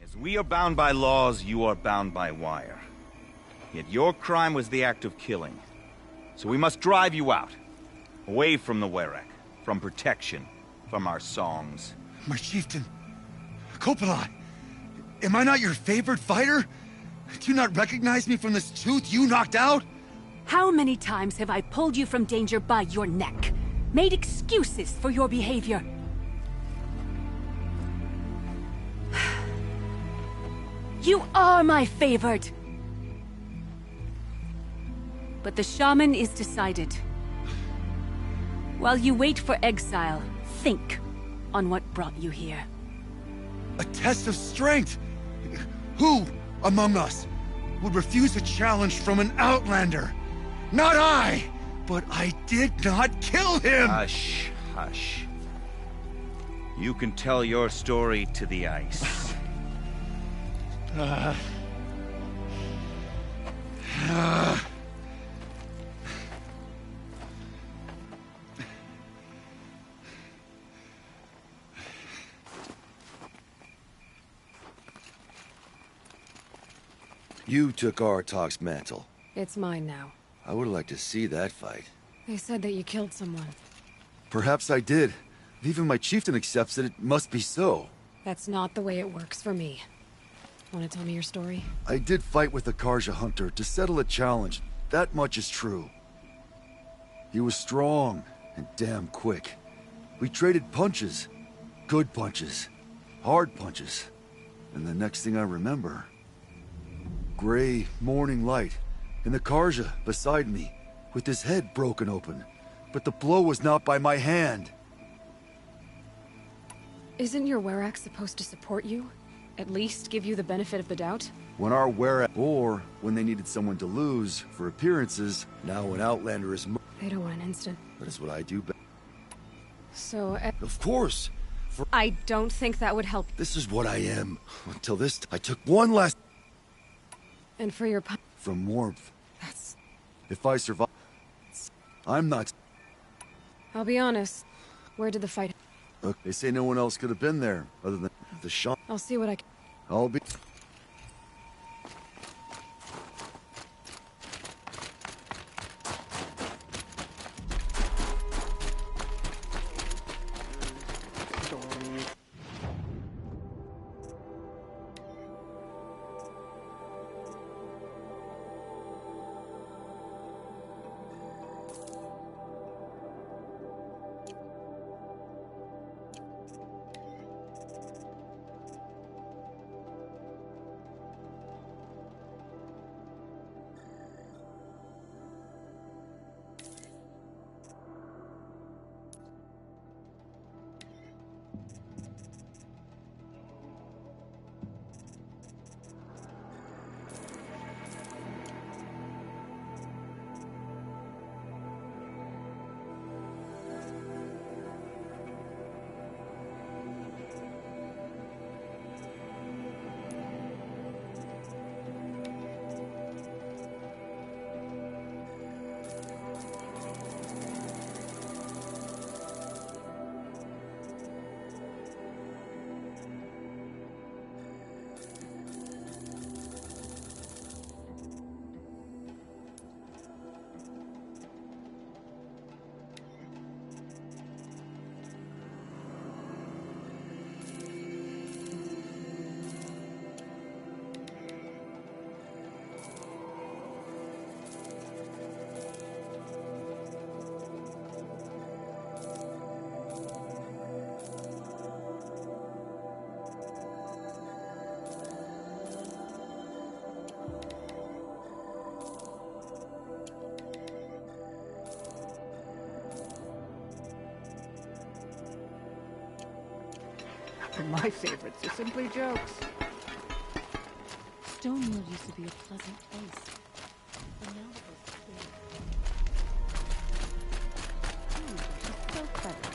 As we are bound by laws, you are bound by wire. Yet your crime was the act of killing. So we must drive you out. Away from the Werak. From protection. From our songs. My chieftain. Kopala. Am I not your favorite fighter? Do you not recognize me from this tooth you knocked out? How many times have I pulled you from danger by your neck? Made excuses for your behavior? You are my favorite! But the shaman is decided. While you wait for exile, think on what brought you here. A test of strength! Who among us would refuse a challenge from an outlander? Not I! But I did not kill him! Hush, hush. You can tell your story to the ice. You took Aratak's mantle. It's mine now. I would like to see that fight. They said that you killed someone. Perhaps I did. If even my chieftain accepts it, it must be so. That's not the way it works for me. Want to tell me your story? I did fight with the Karja hunter to settle a challenge. That much is true. He was strong and damn quick. We traded punches. Good punches. Hard punches. And the next thing I remember... gray morning light, and the Karja beside me, with his head broken open. But the blow was not by my hand. Isn't your Werak supposed to support you? At least give you the benefit of the doubt? When our Werak, or when they needed someone to lose for appearances, now an outlander is... They don't want an instant. That is what I do best. So... Of course! I don't think that would help. This is what I am. Until this, I took one last... And for your... From warmth. That's... If I survive... I'm not... I'll be honest. Where did the fight... Look, they say no one else could have been there, other than the shaman. I'll see what I can... I'll be... My favorites are simply jokes. Stonewood used to be a pleasant place. But now that it's clear. She's so clever.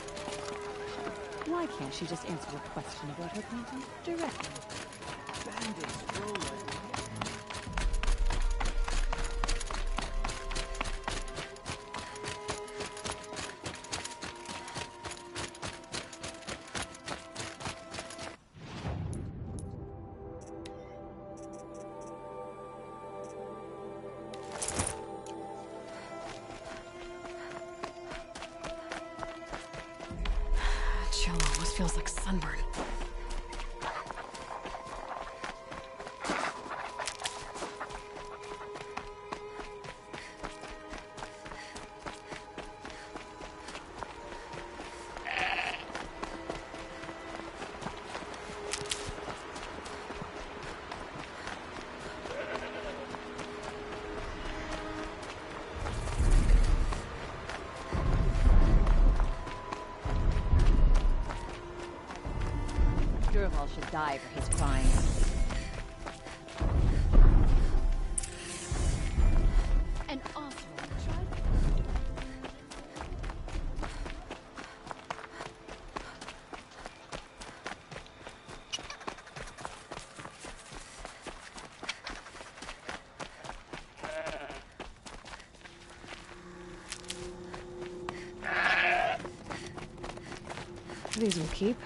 Why can't she just answer a question about her painting directly? Bandits rolling. chill almost feels like sunburn. Durval should die for his crimes. And also, These will keep.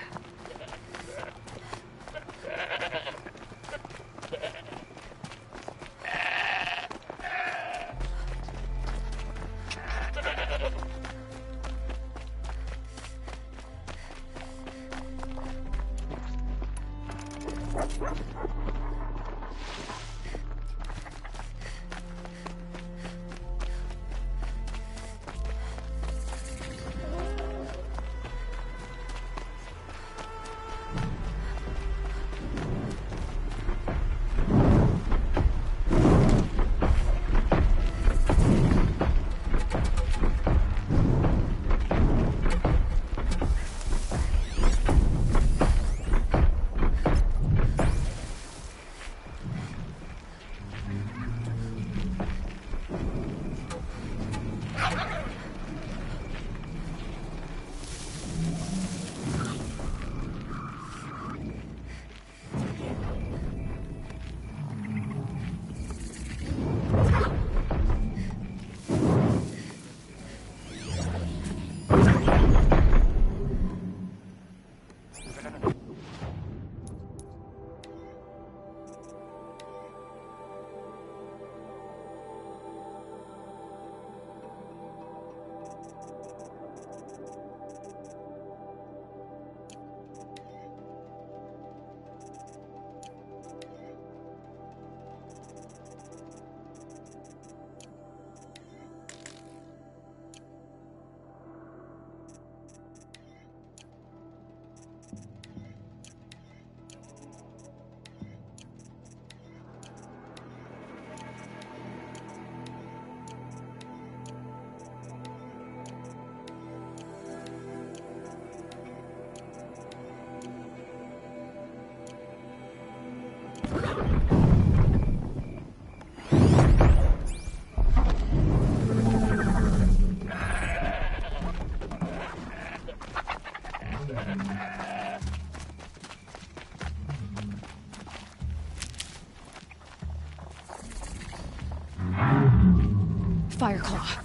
Fireclaw.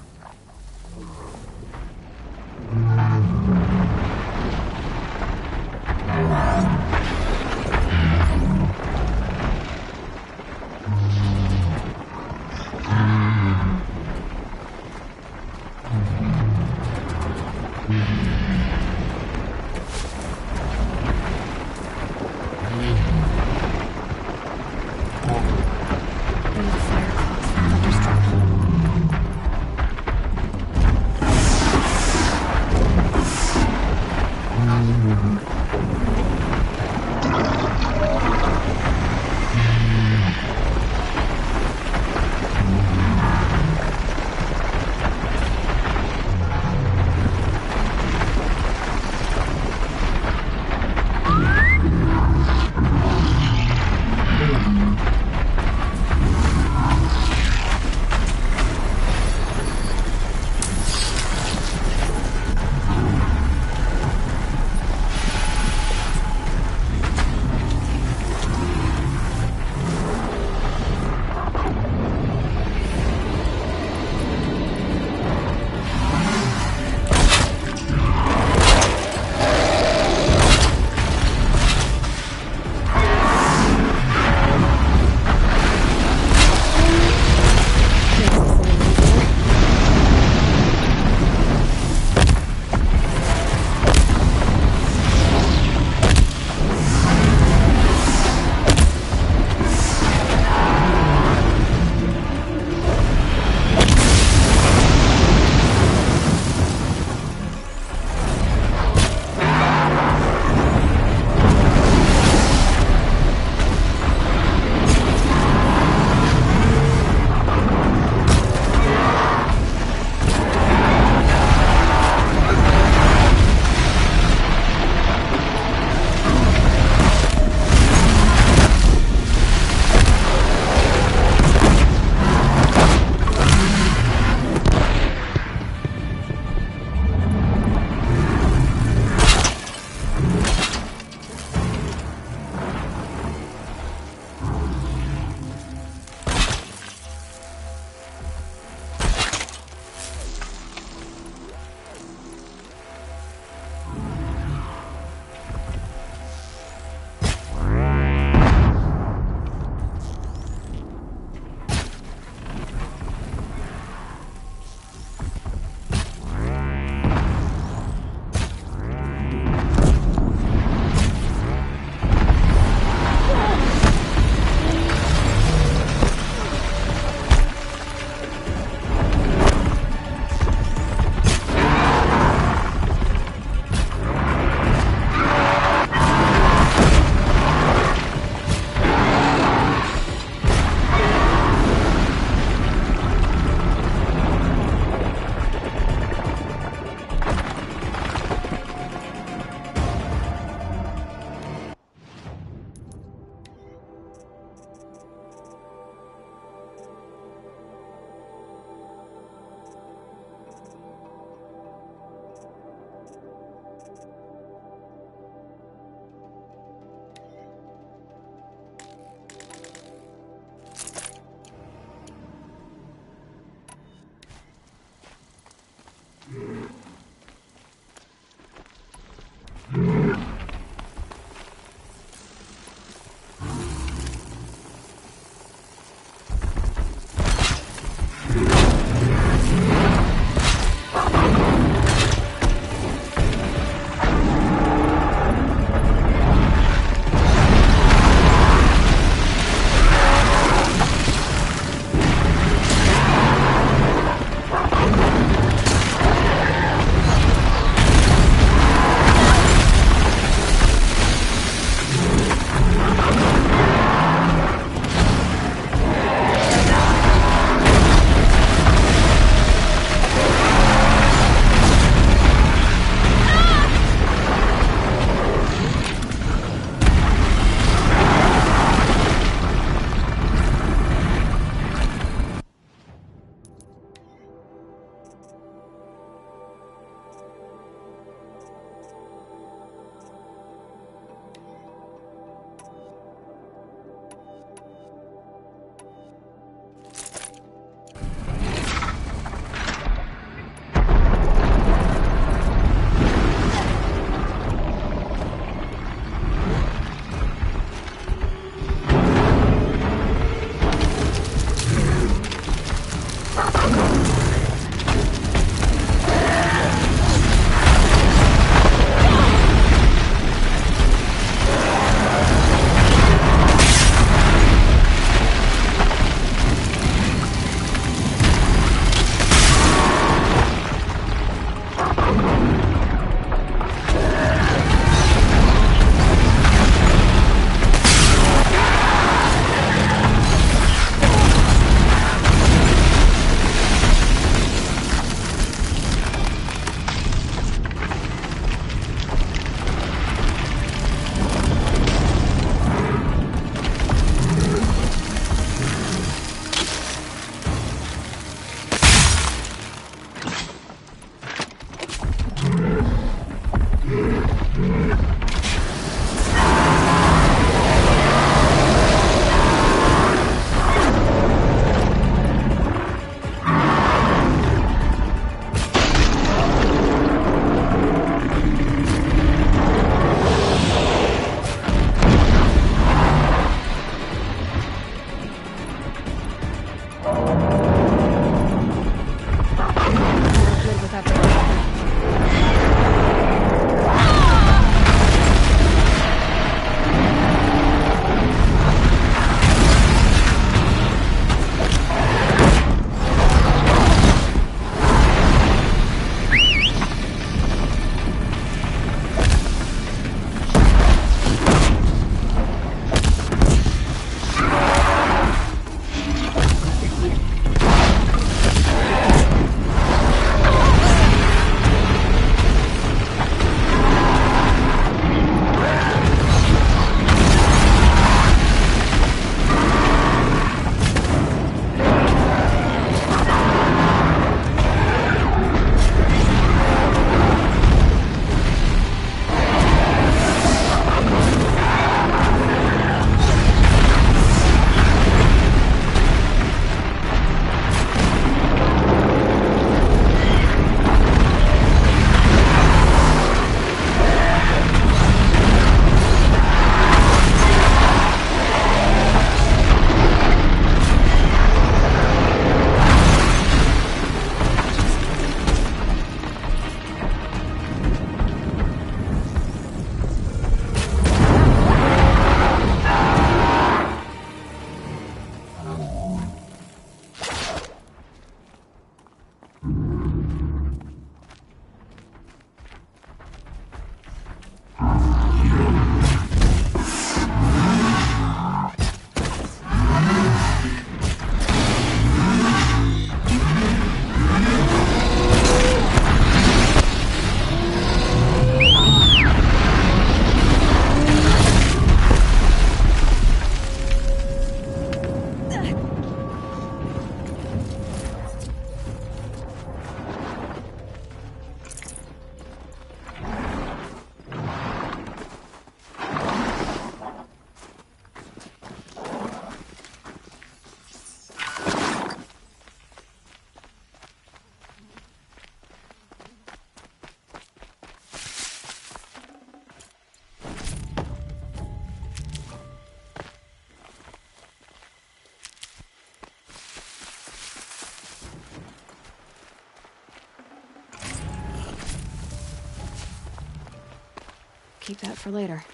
keep that for later.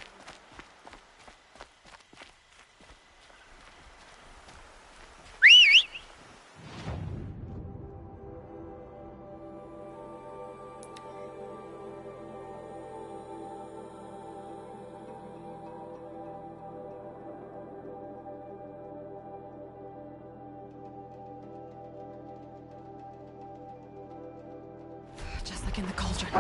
Just like in the cauldron.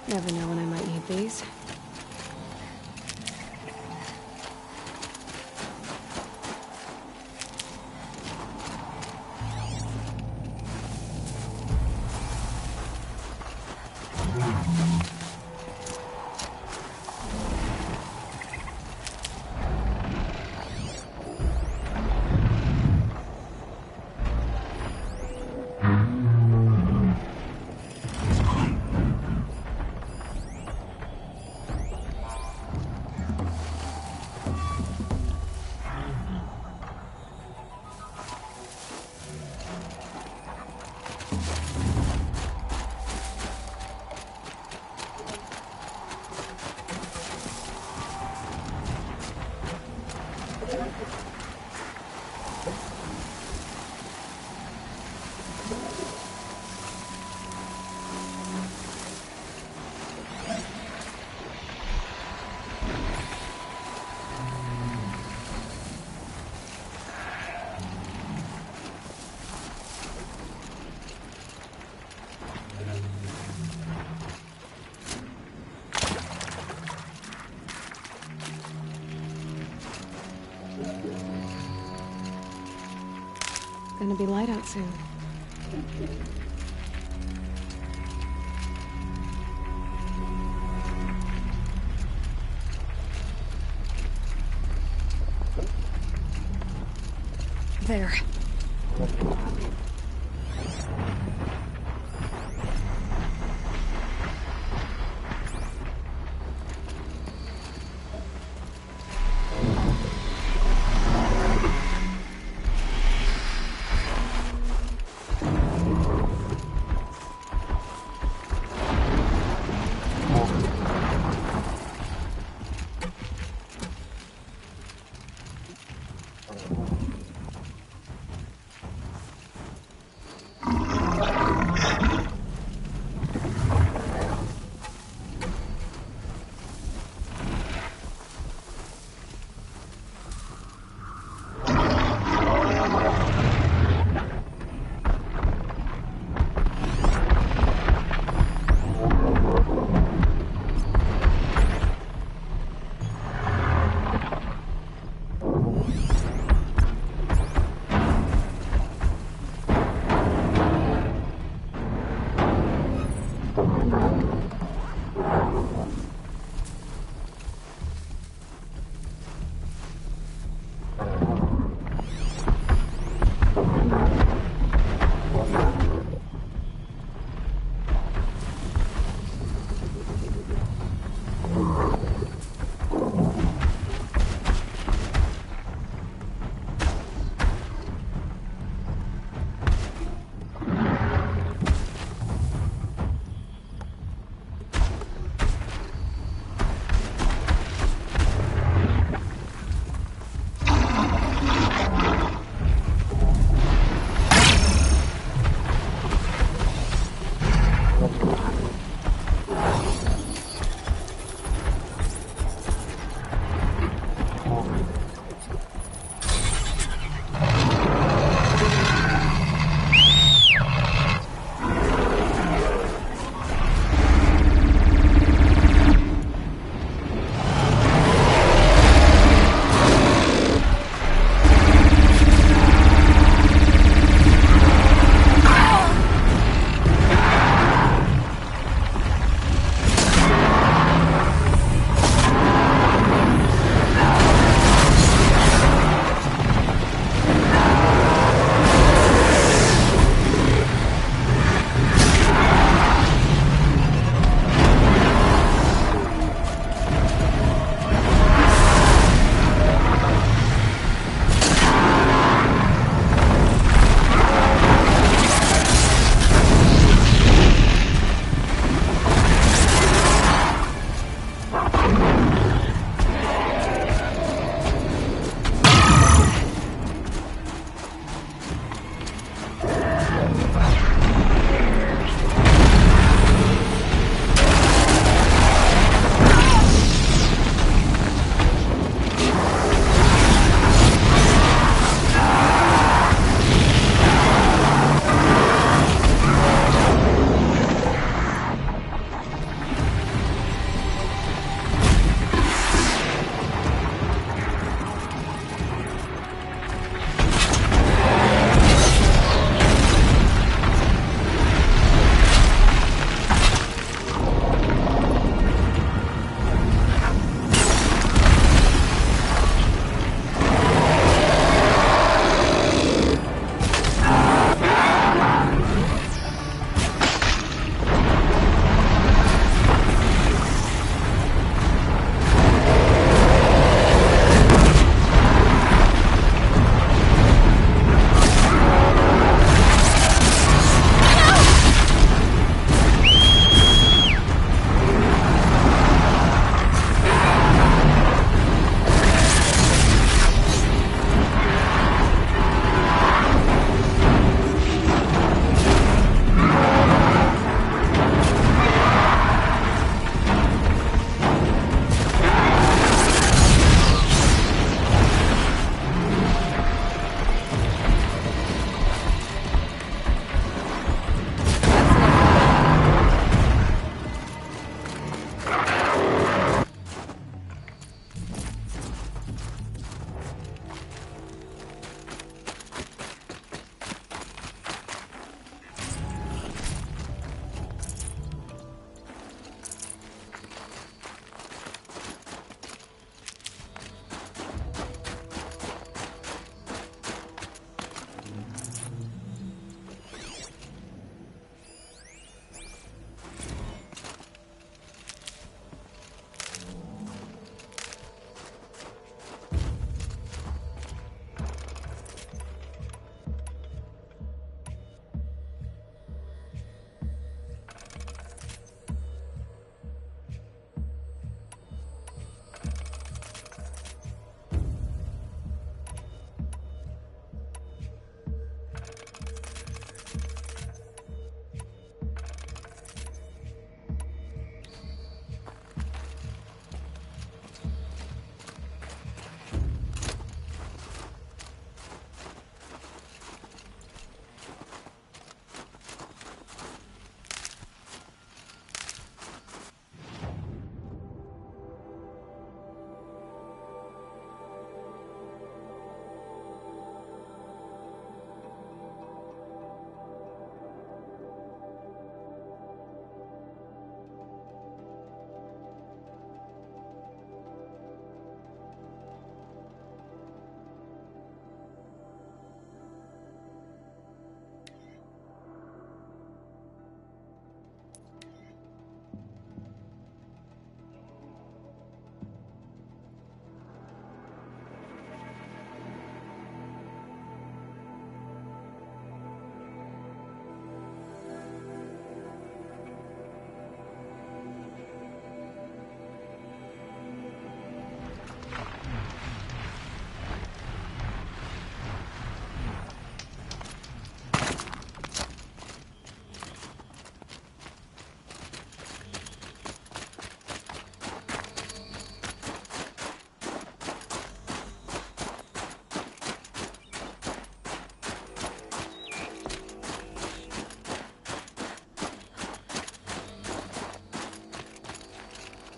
Never know when I might need these. Gonna be light out soon. There.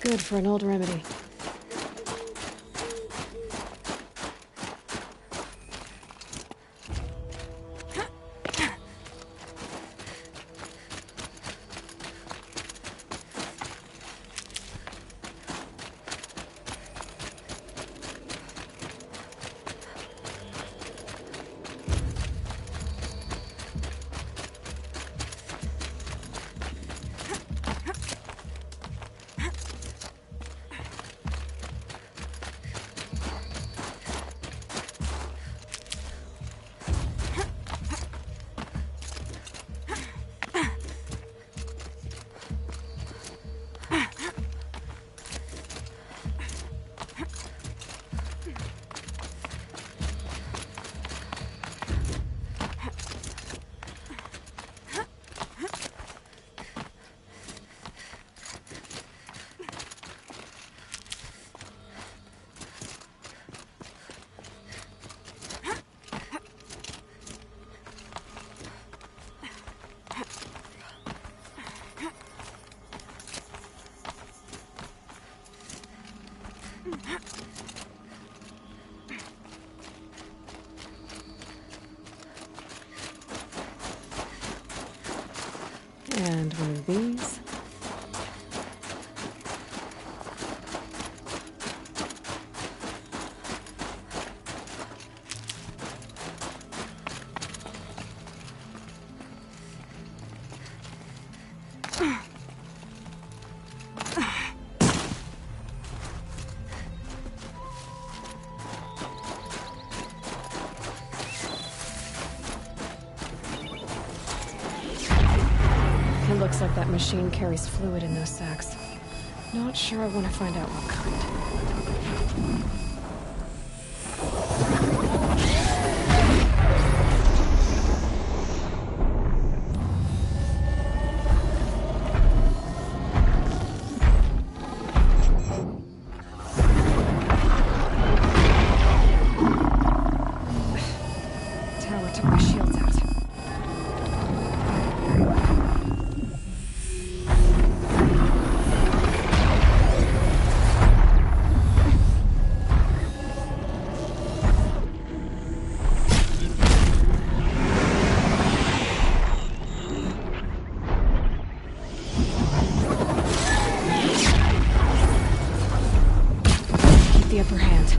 Good for an old remedy. And one of these. It looks like that machine carries fluid in those sacks. Not sure I want to find out what kind. Tower took my shields out. The upper hand.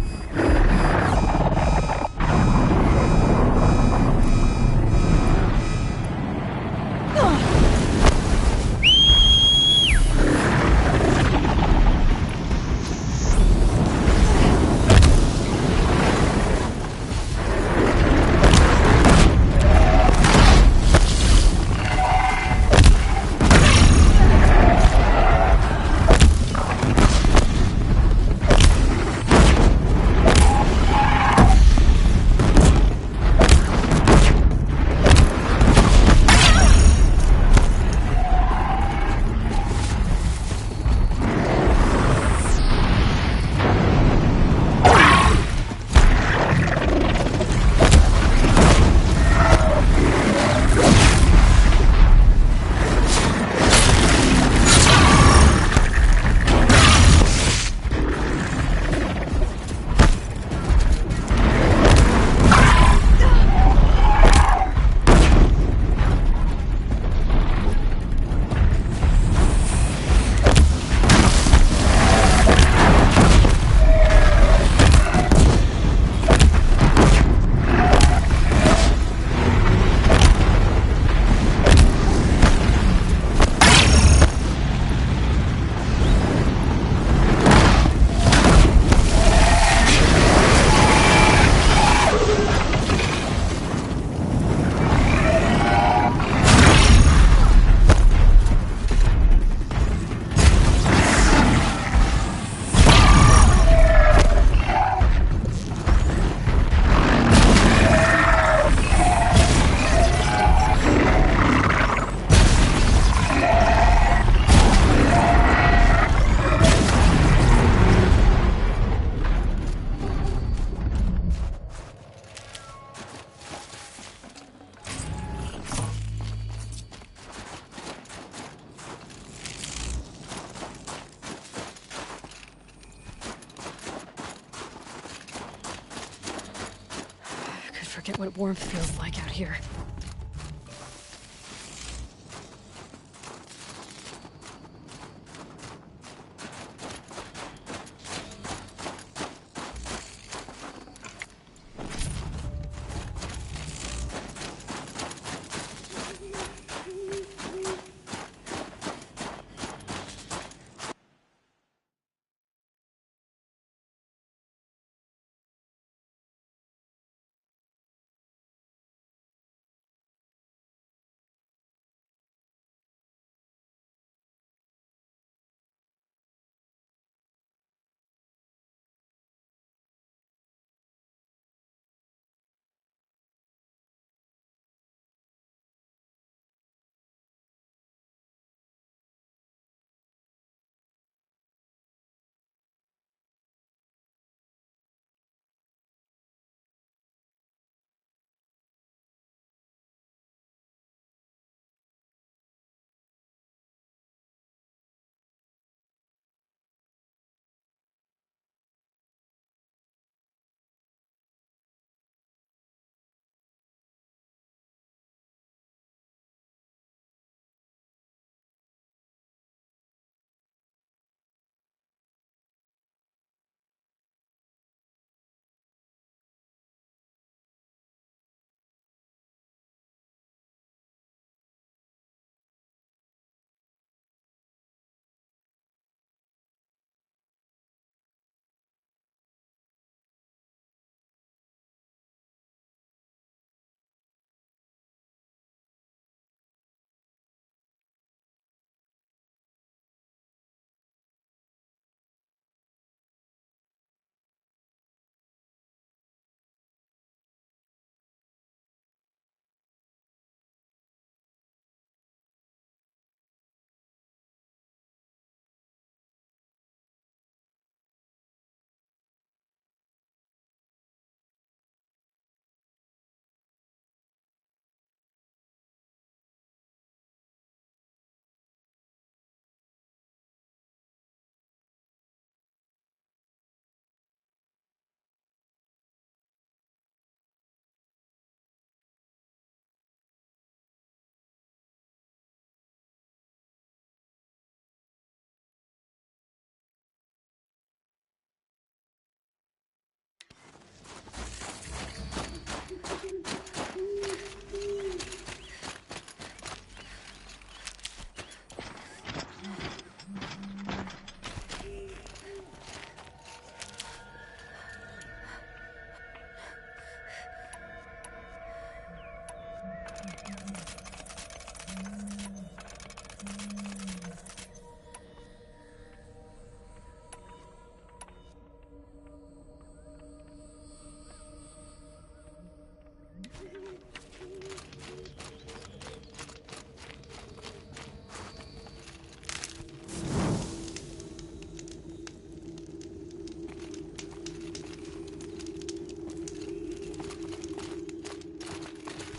forget what warmth feels like out here.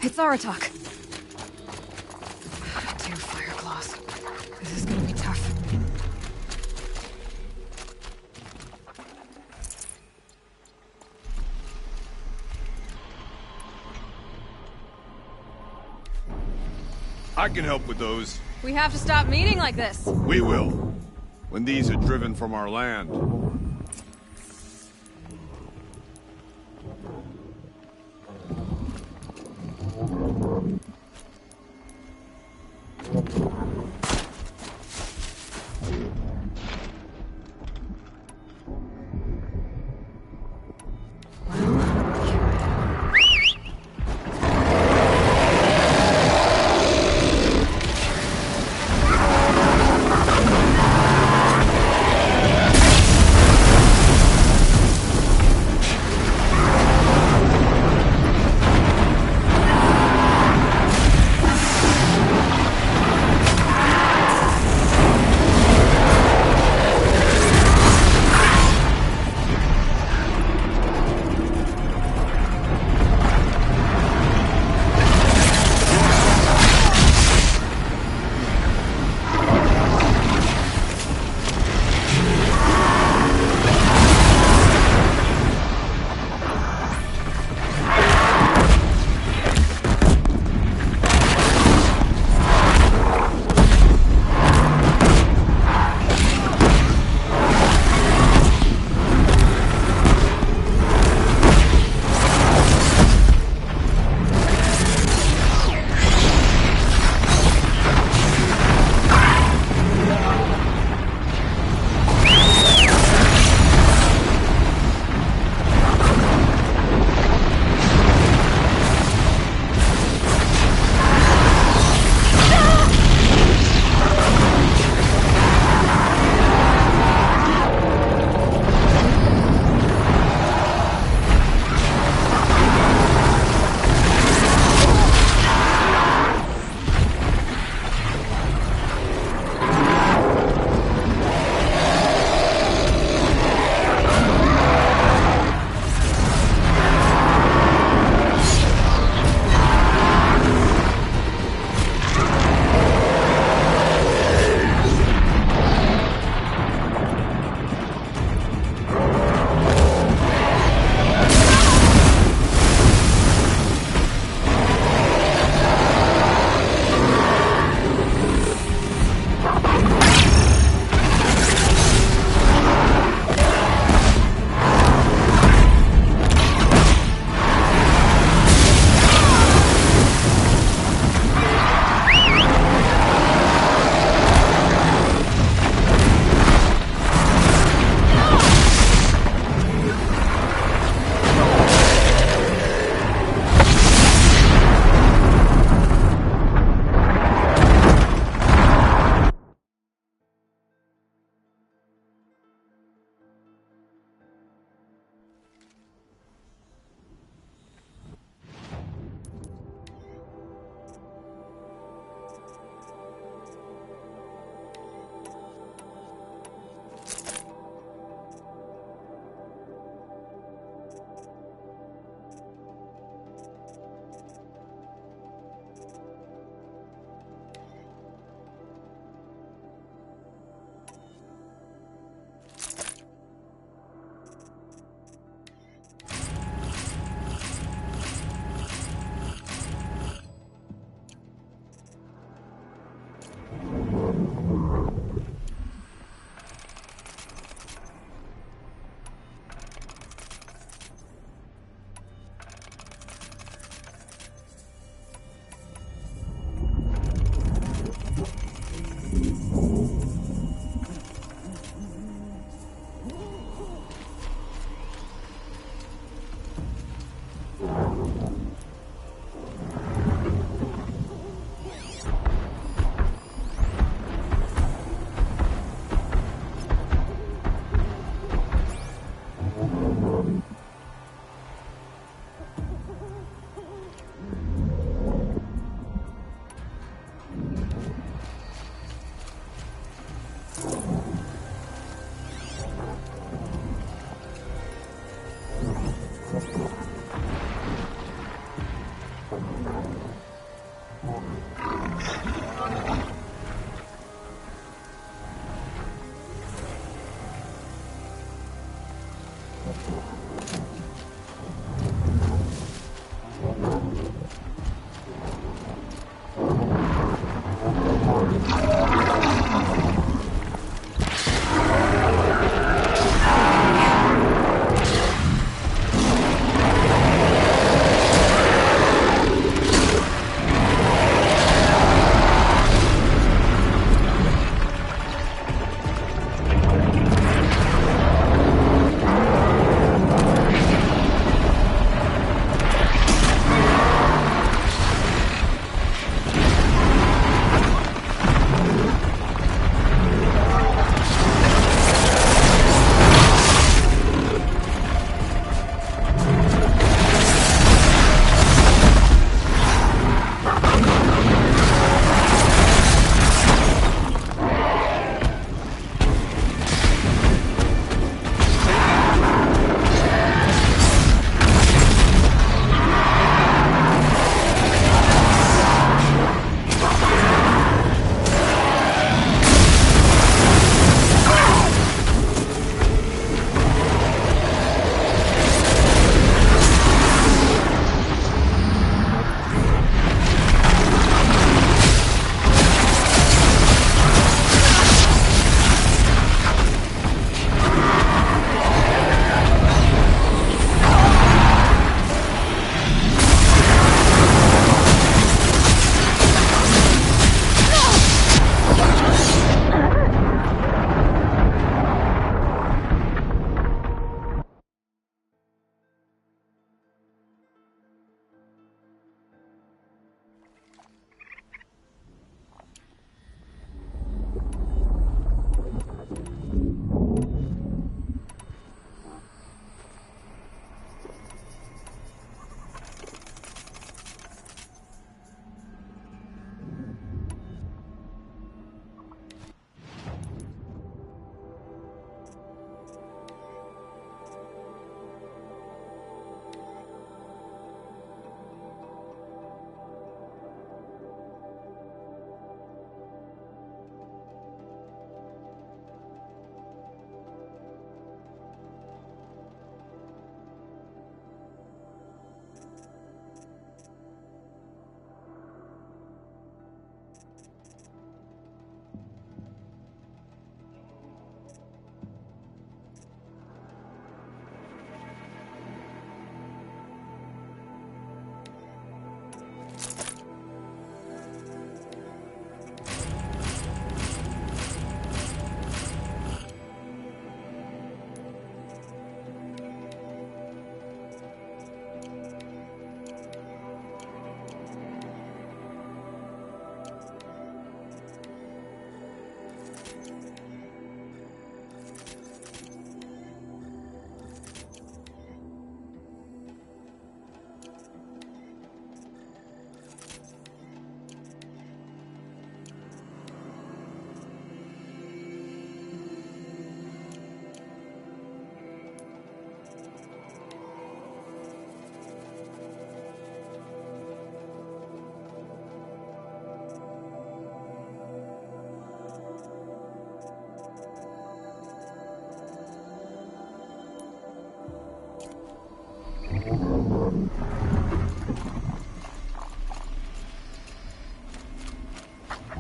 It's Aratak. Dear Fireclaws. This is gonna be tough. I can help with those. We have to stop meeting like this. We will. When these are driven from our land.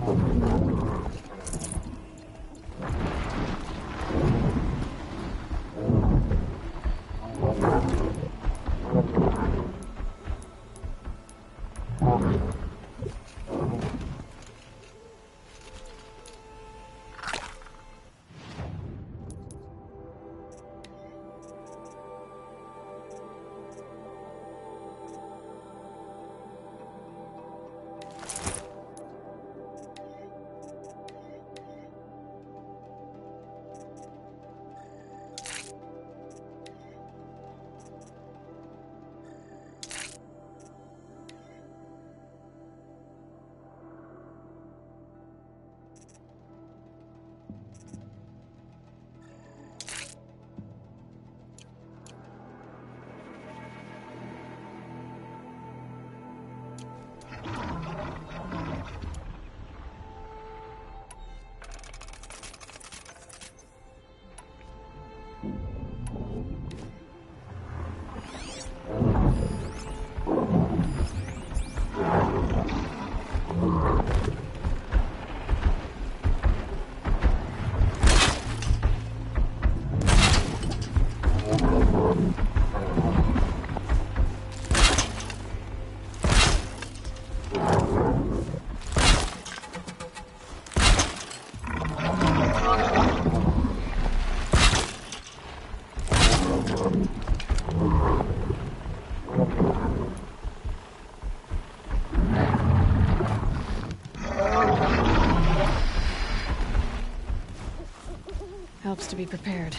Thank you. Helps to be prepared.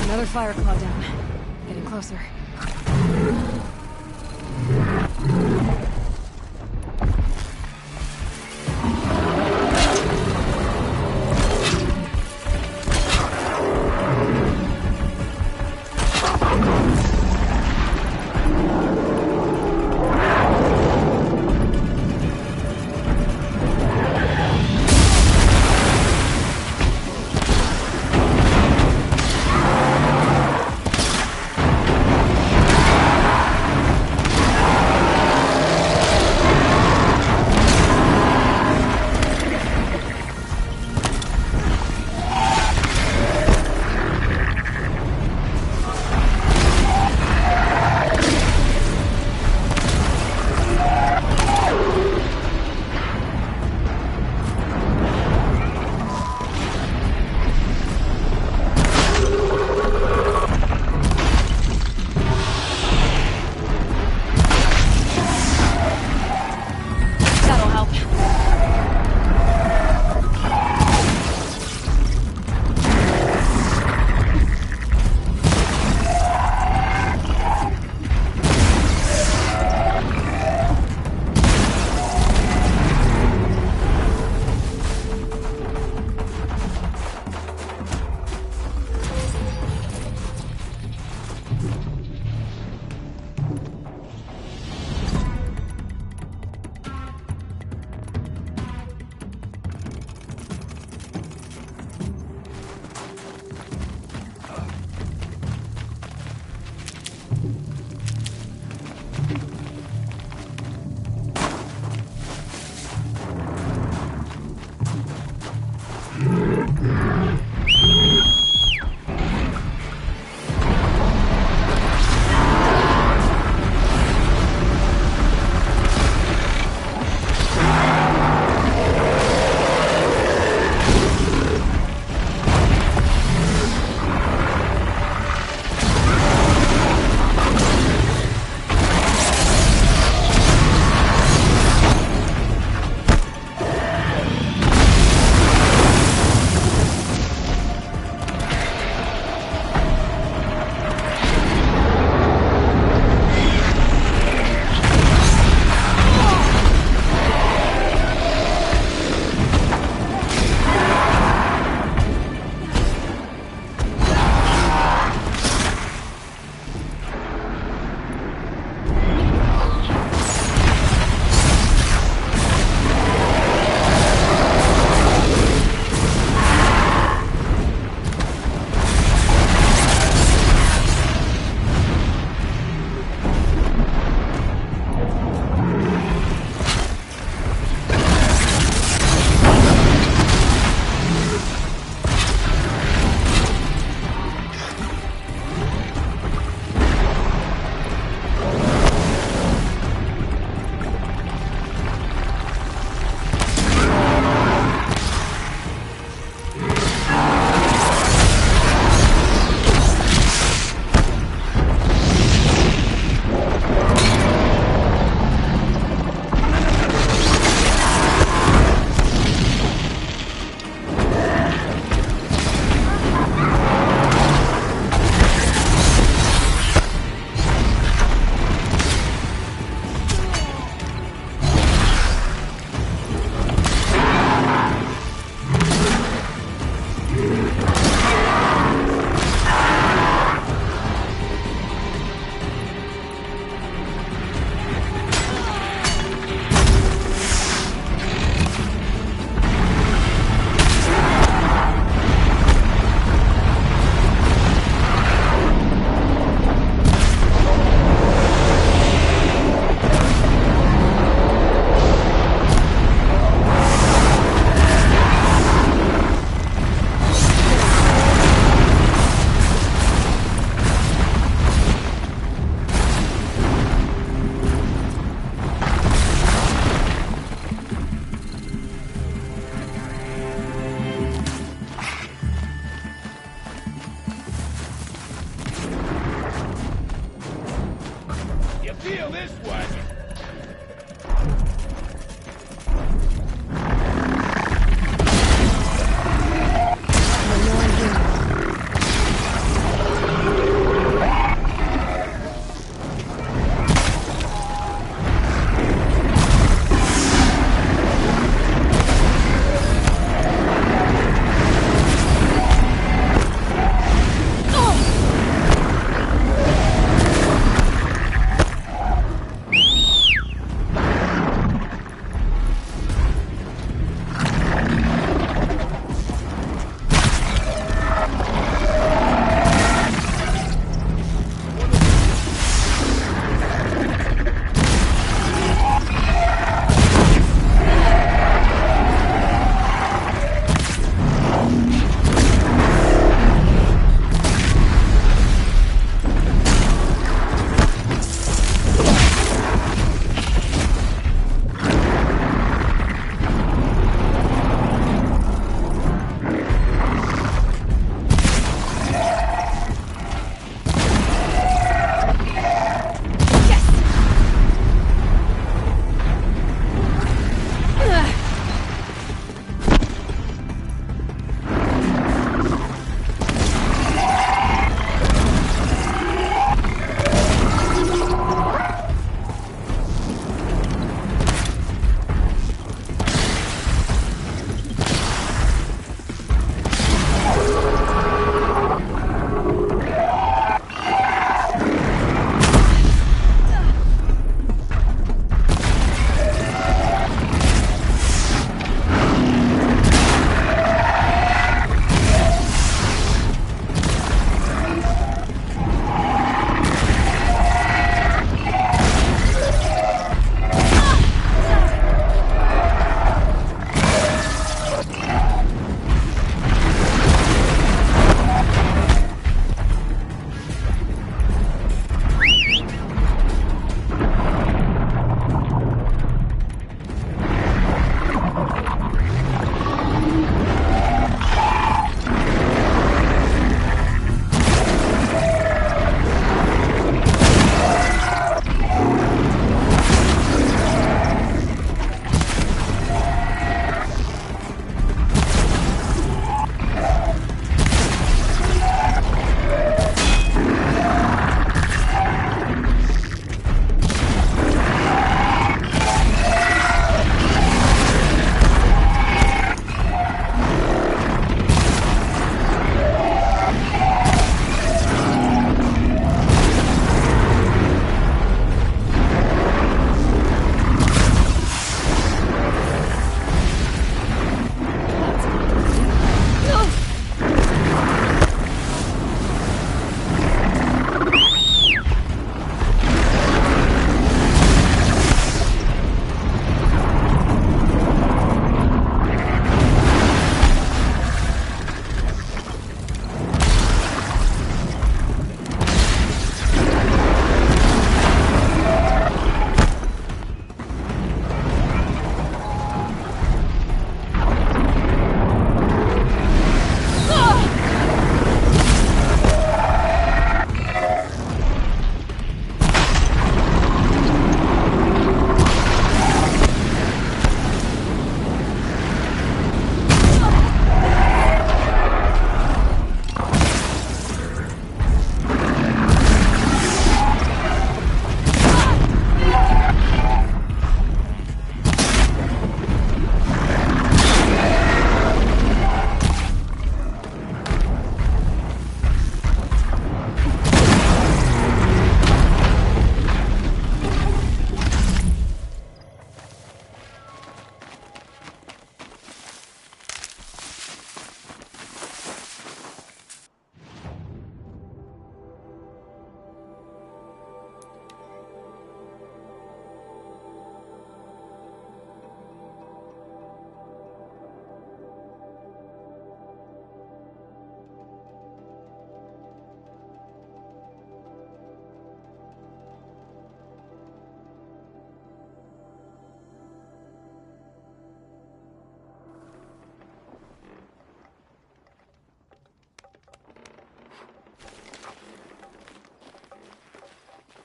Another fire claw down. Getting closer.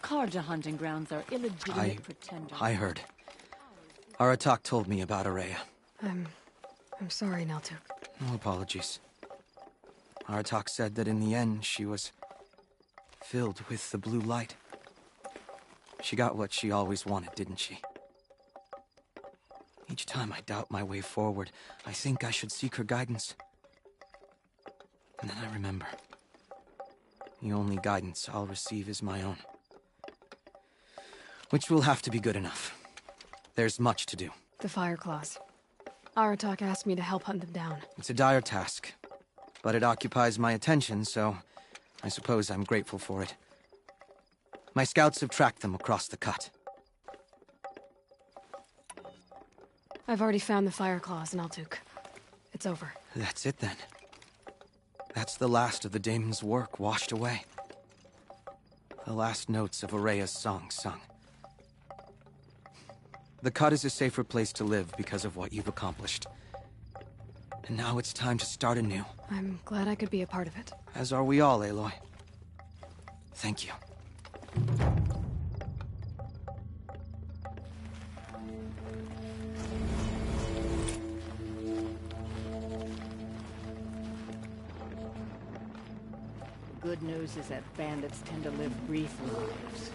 Karja hunting grounds are illegitimate pretenders. I heard. Aratak told me about Araya. I'm sorry, Naltuk. No apologies. Aratak said that in the end, she was filled with the blue light. She got what she always wanted, didn't she? Each time I doubt my way forward, I think I should seek her guidance. And then I remember. The only guidance I'll receive is my own. Which will have to be good enough. There's much to do. The Fireclaws. Aratak asked me to help hunt them down. It's a dire task, but it occupies my attention, so I suppose I'm grateful for it. My scouts have tracked them across the cut. I've already found the Fireclaws in Altuk. It's over. That's it then. That's the last of the Daemon's work washed away. The last notes of Araya's song sung. The cut is a safer place to live because of what you've accomplished. And now it's time to start anew. I'm glad I could be a part of it. As are we all, Aloy. Thank you. Good news is that bandits tend to live brief lives.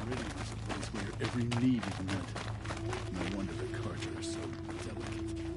Meridian is a place where every need is met. No wonder the Karja are so delicate.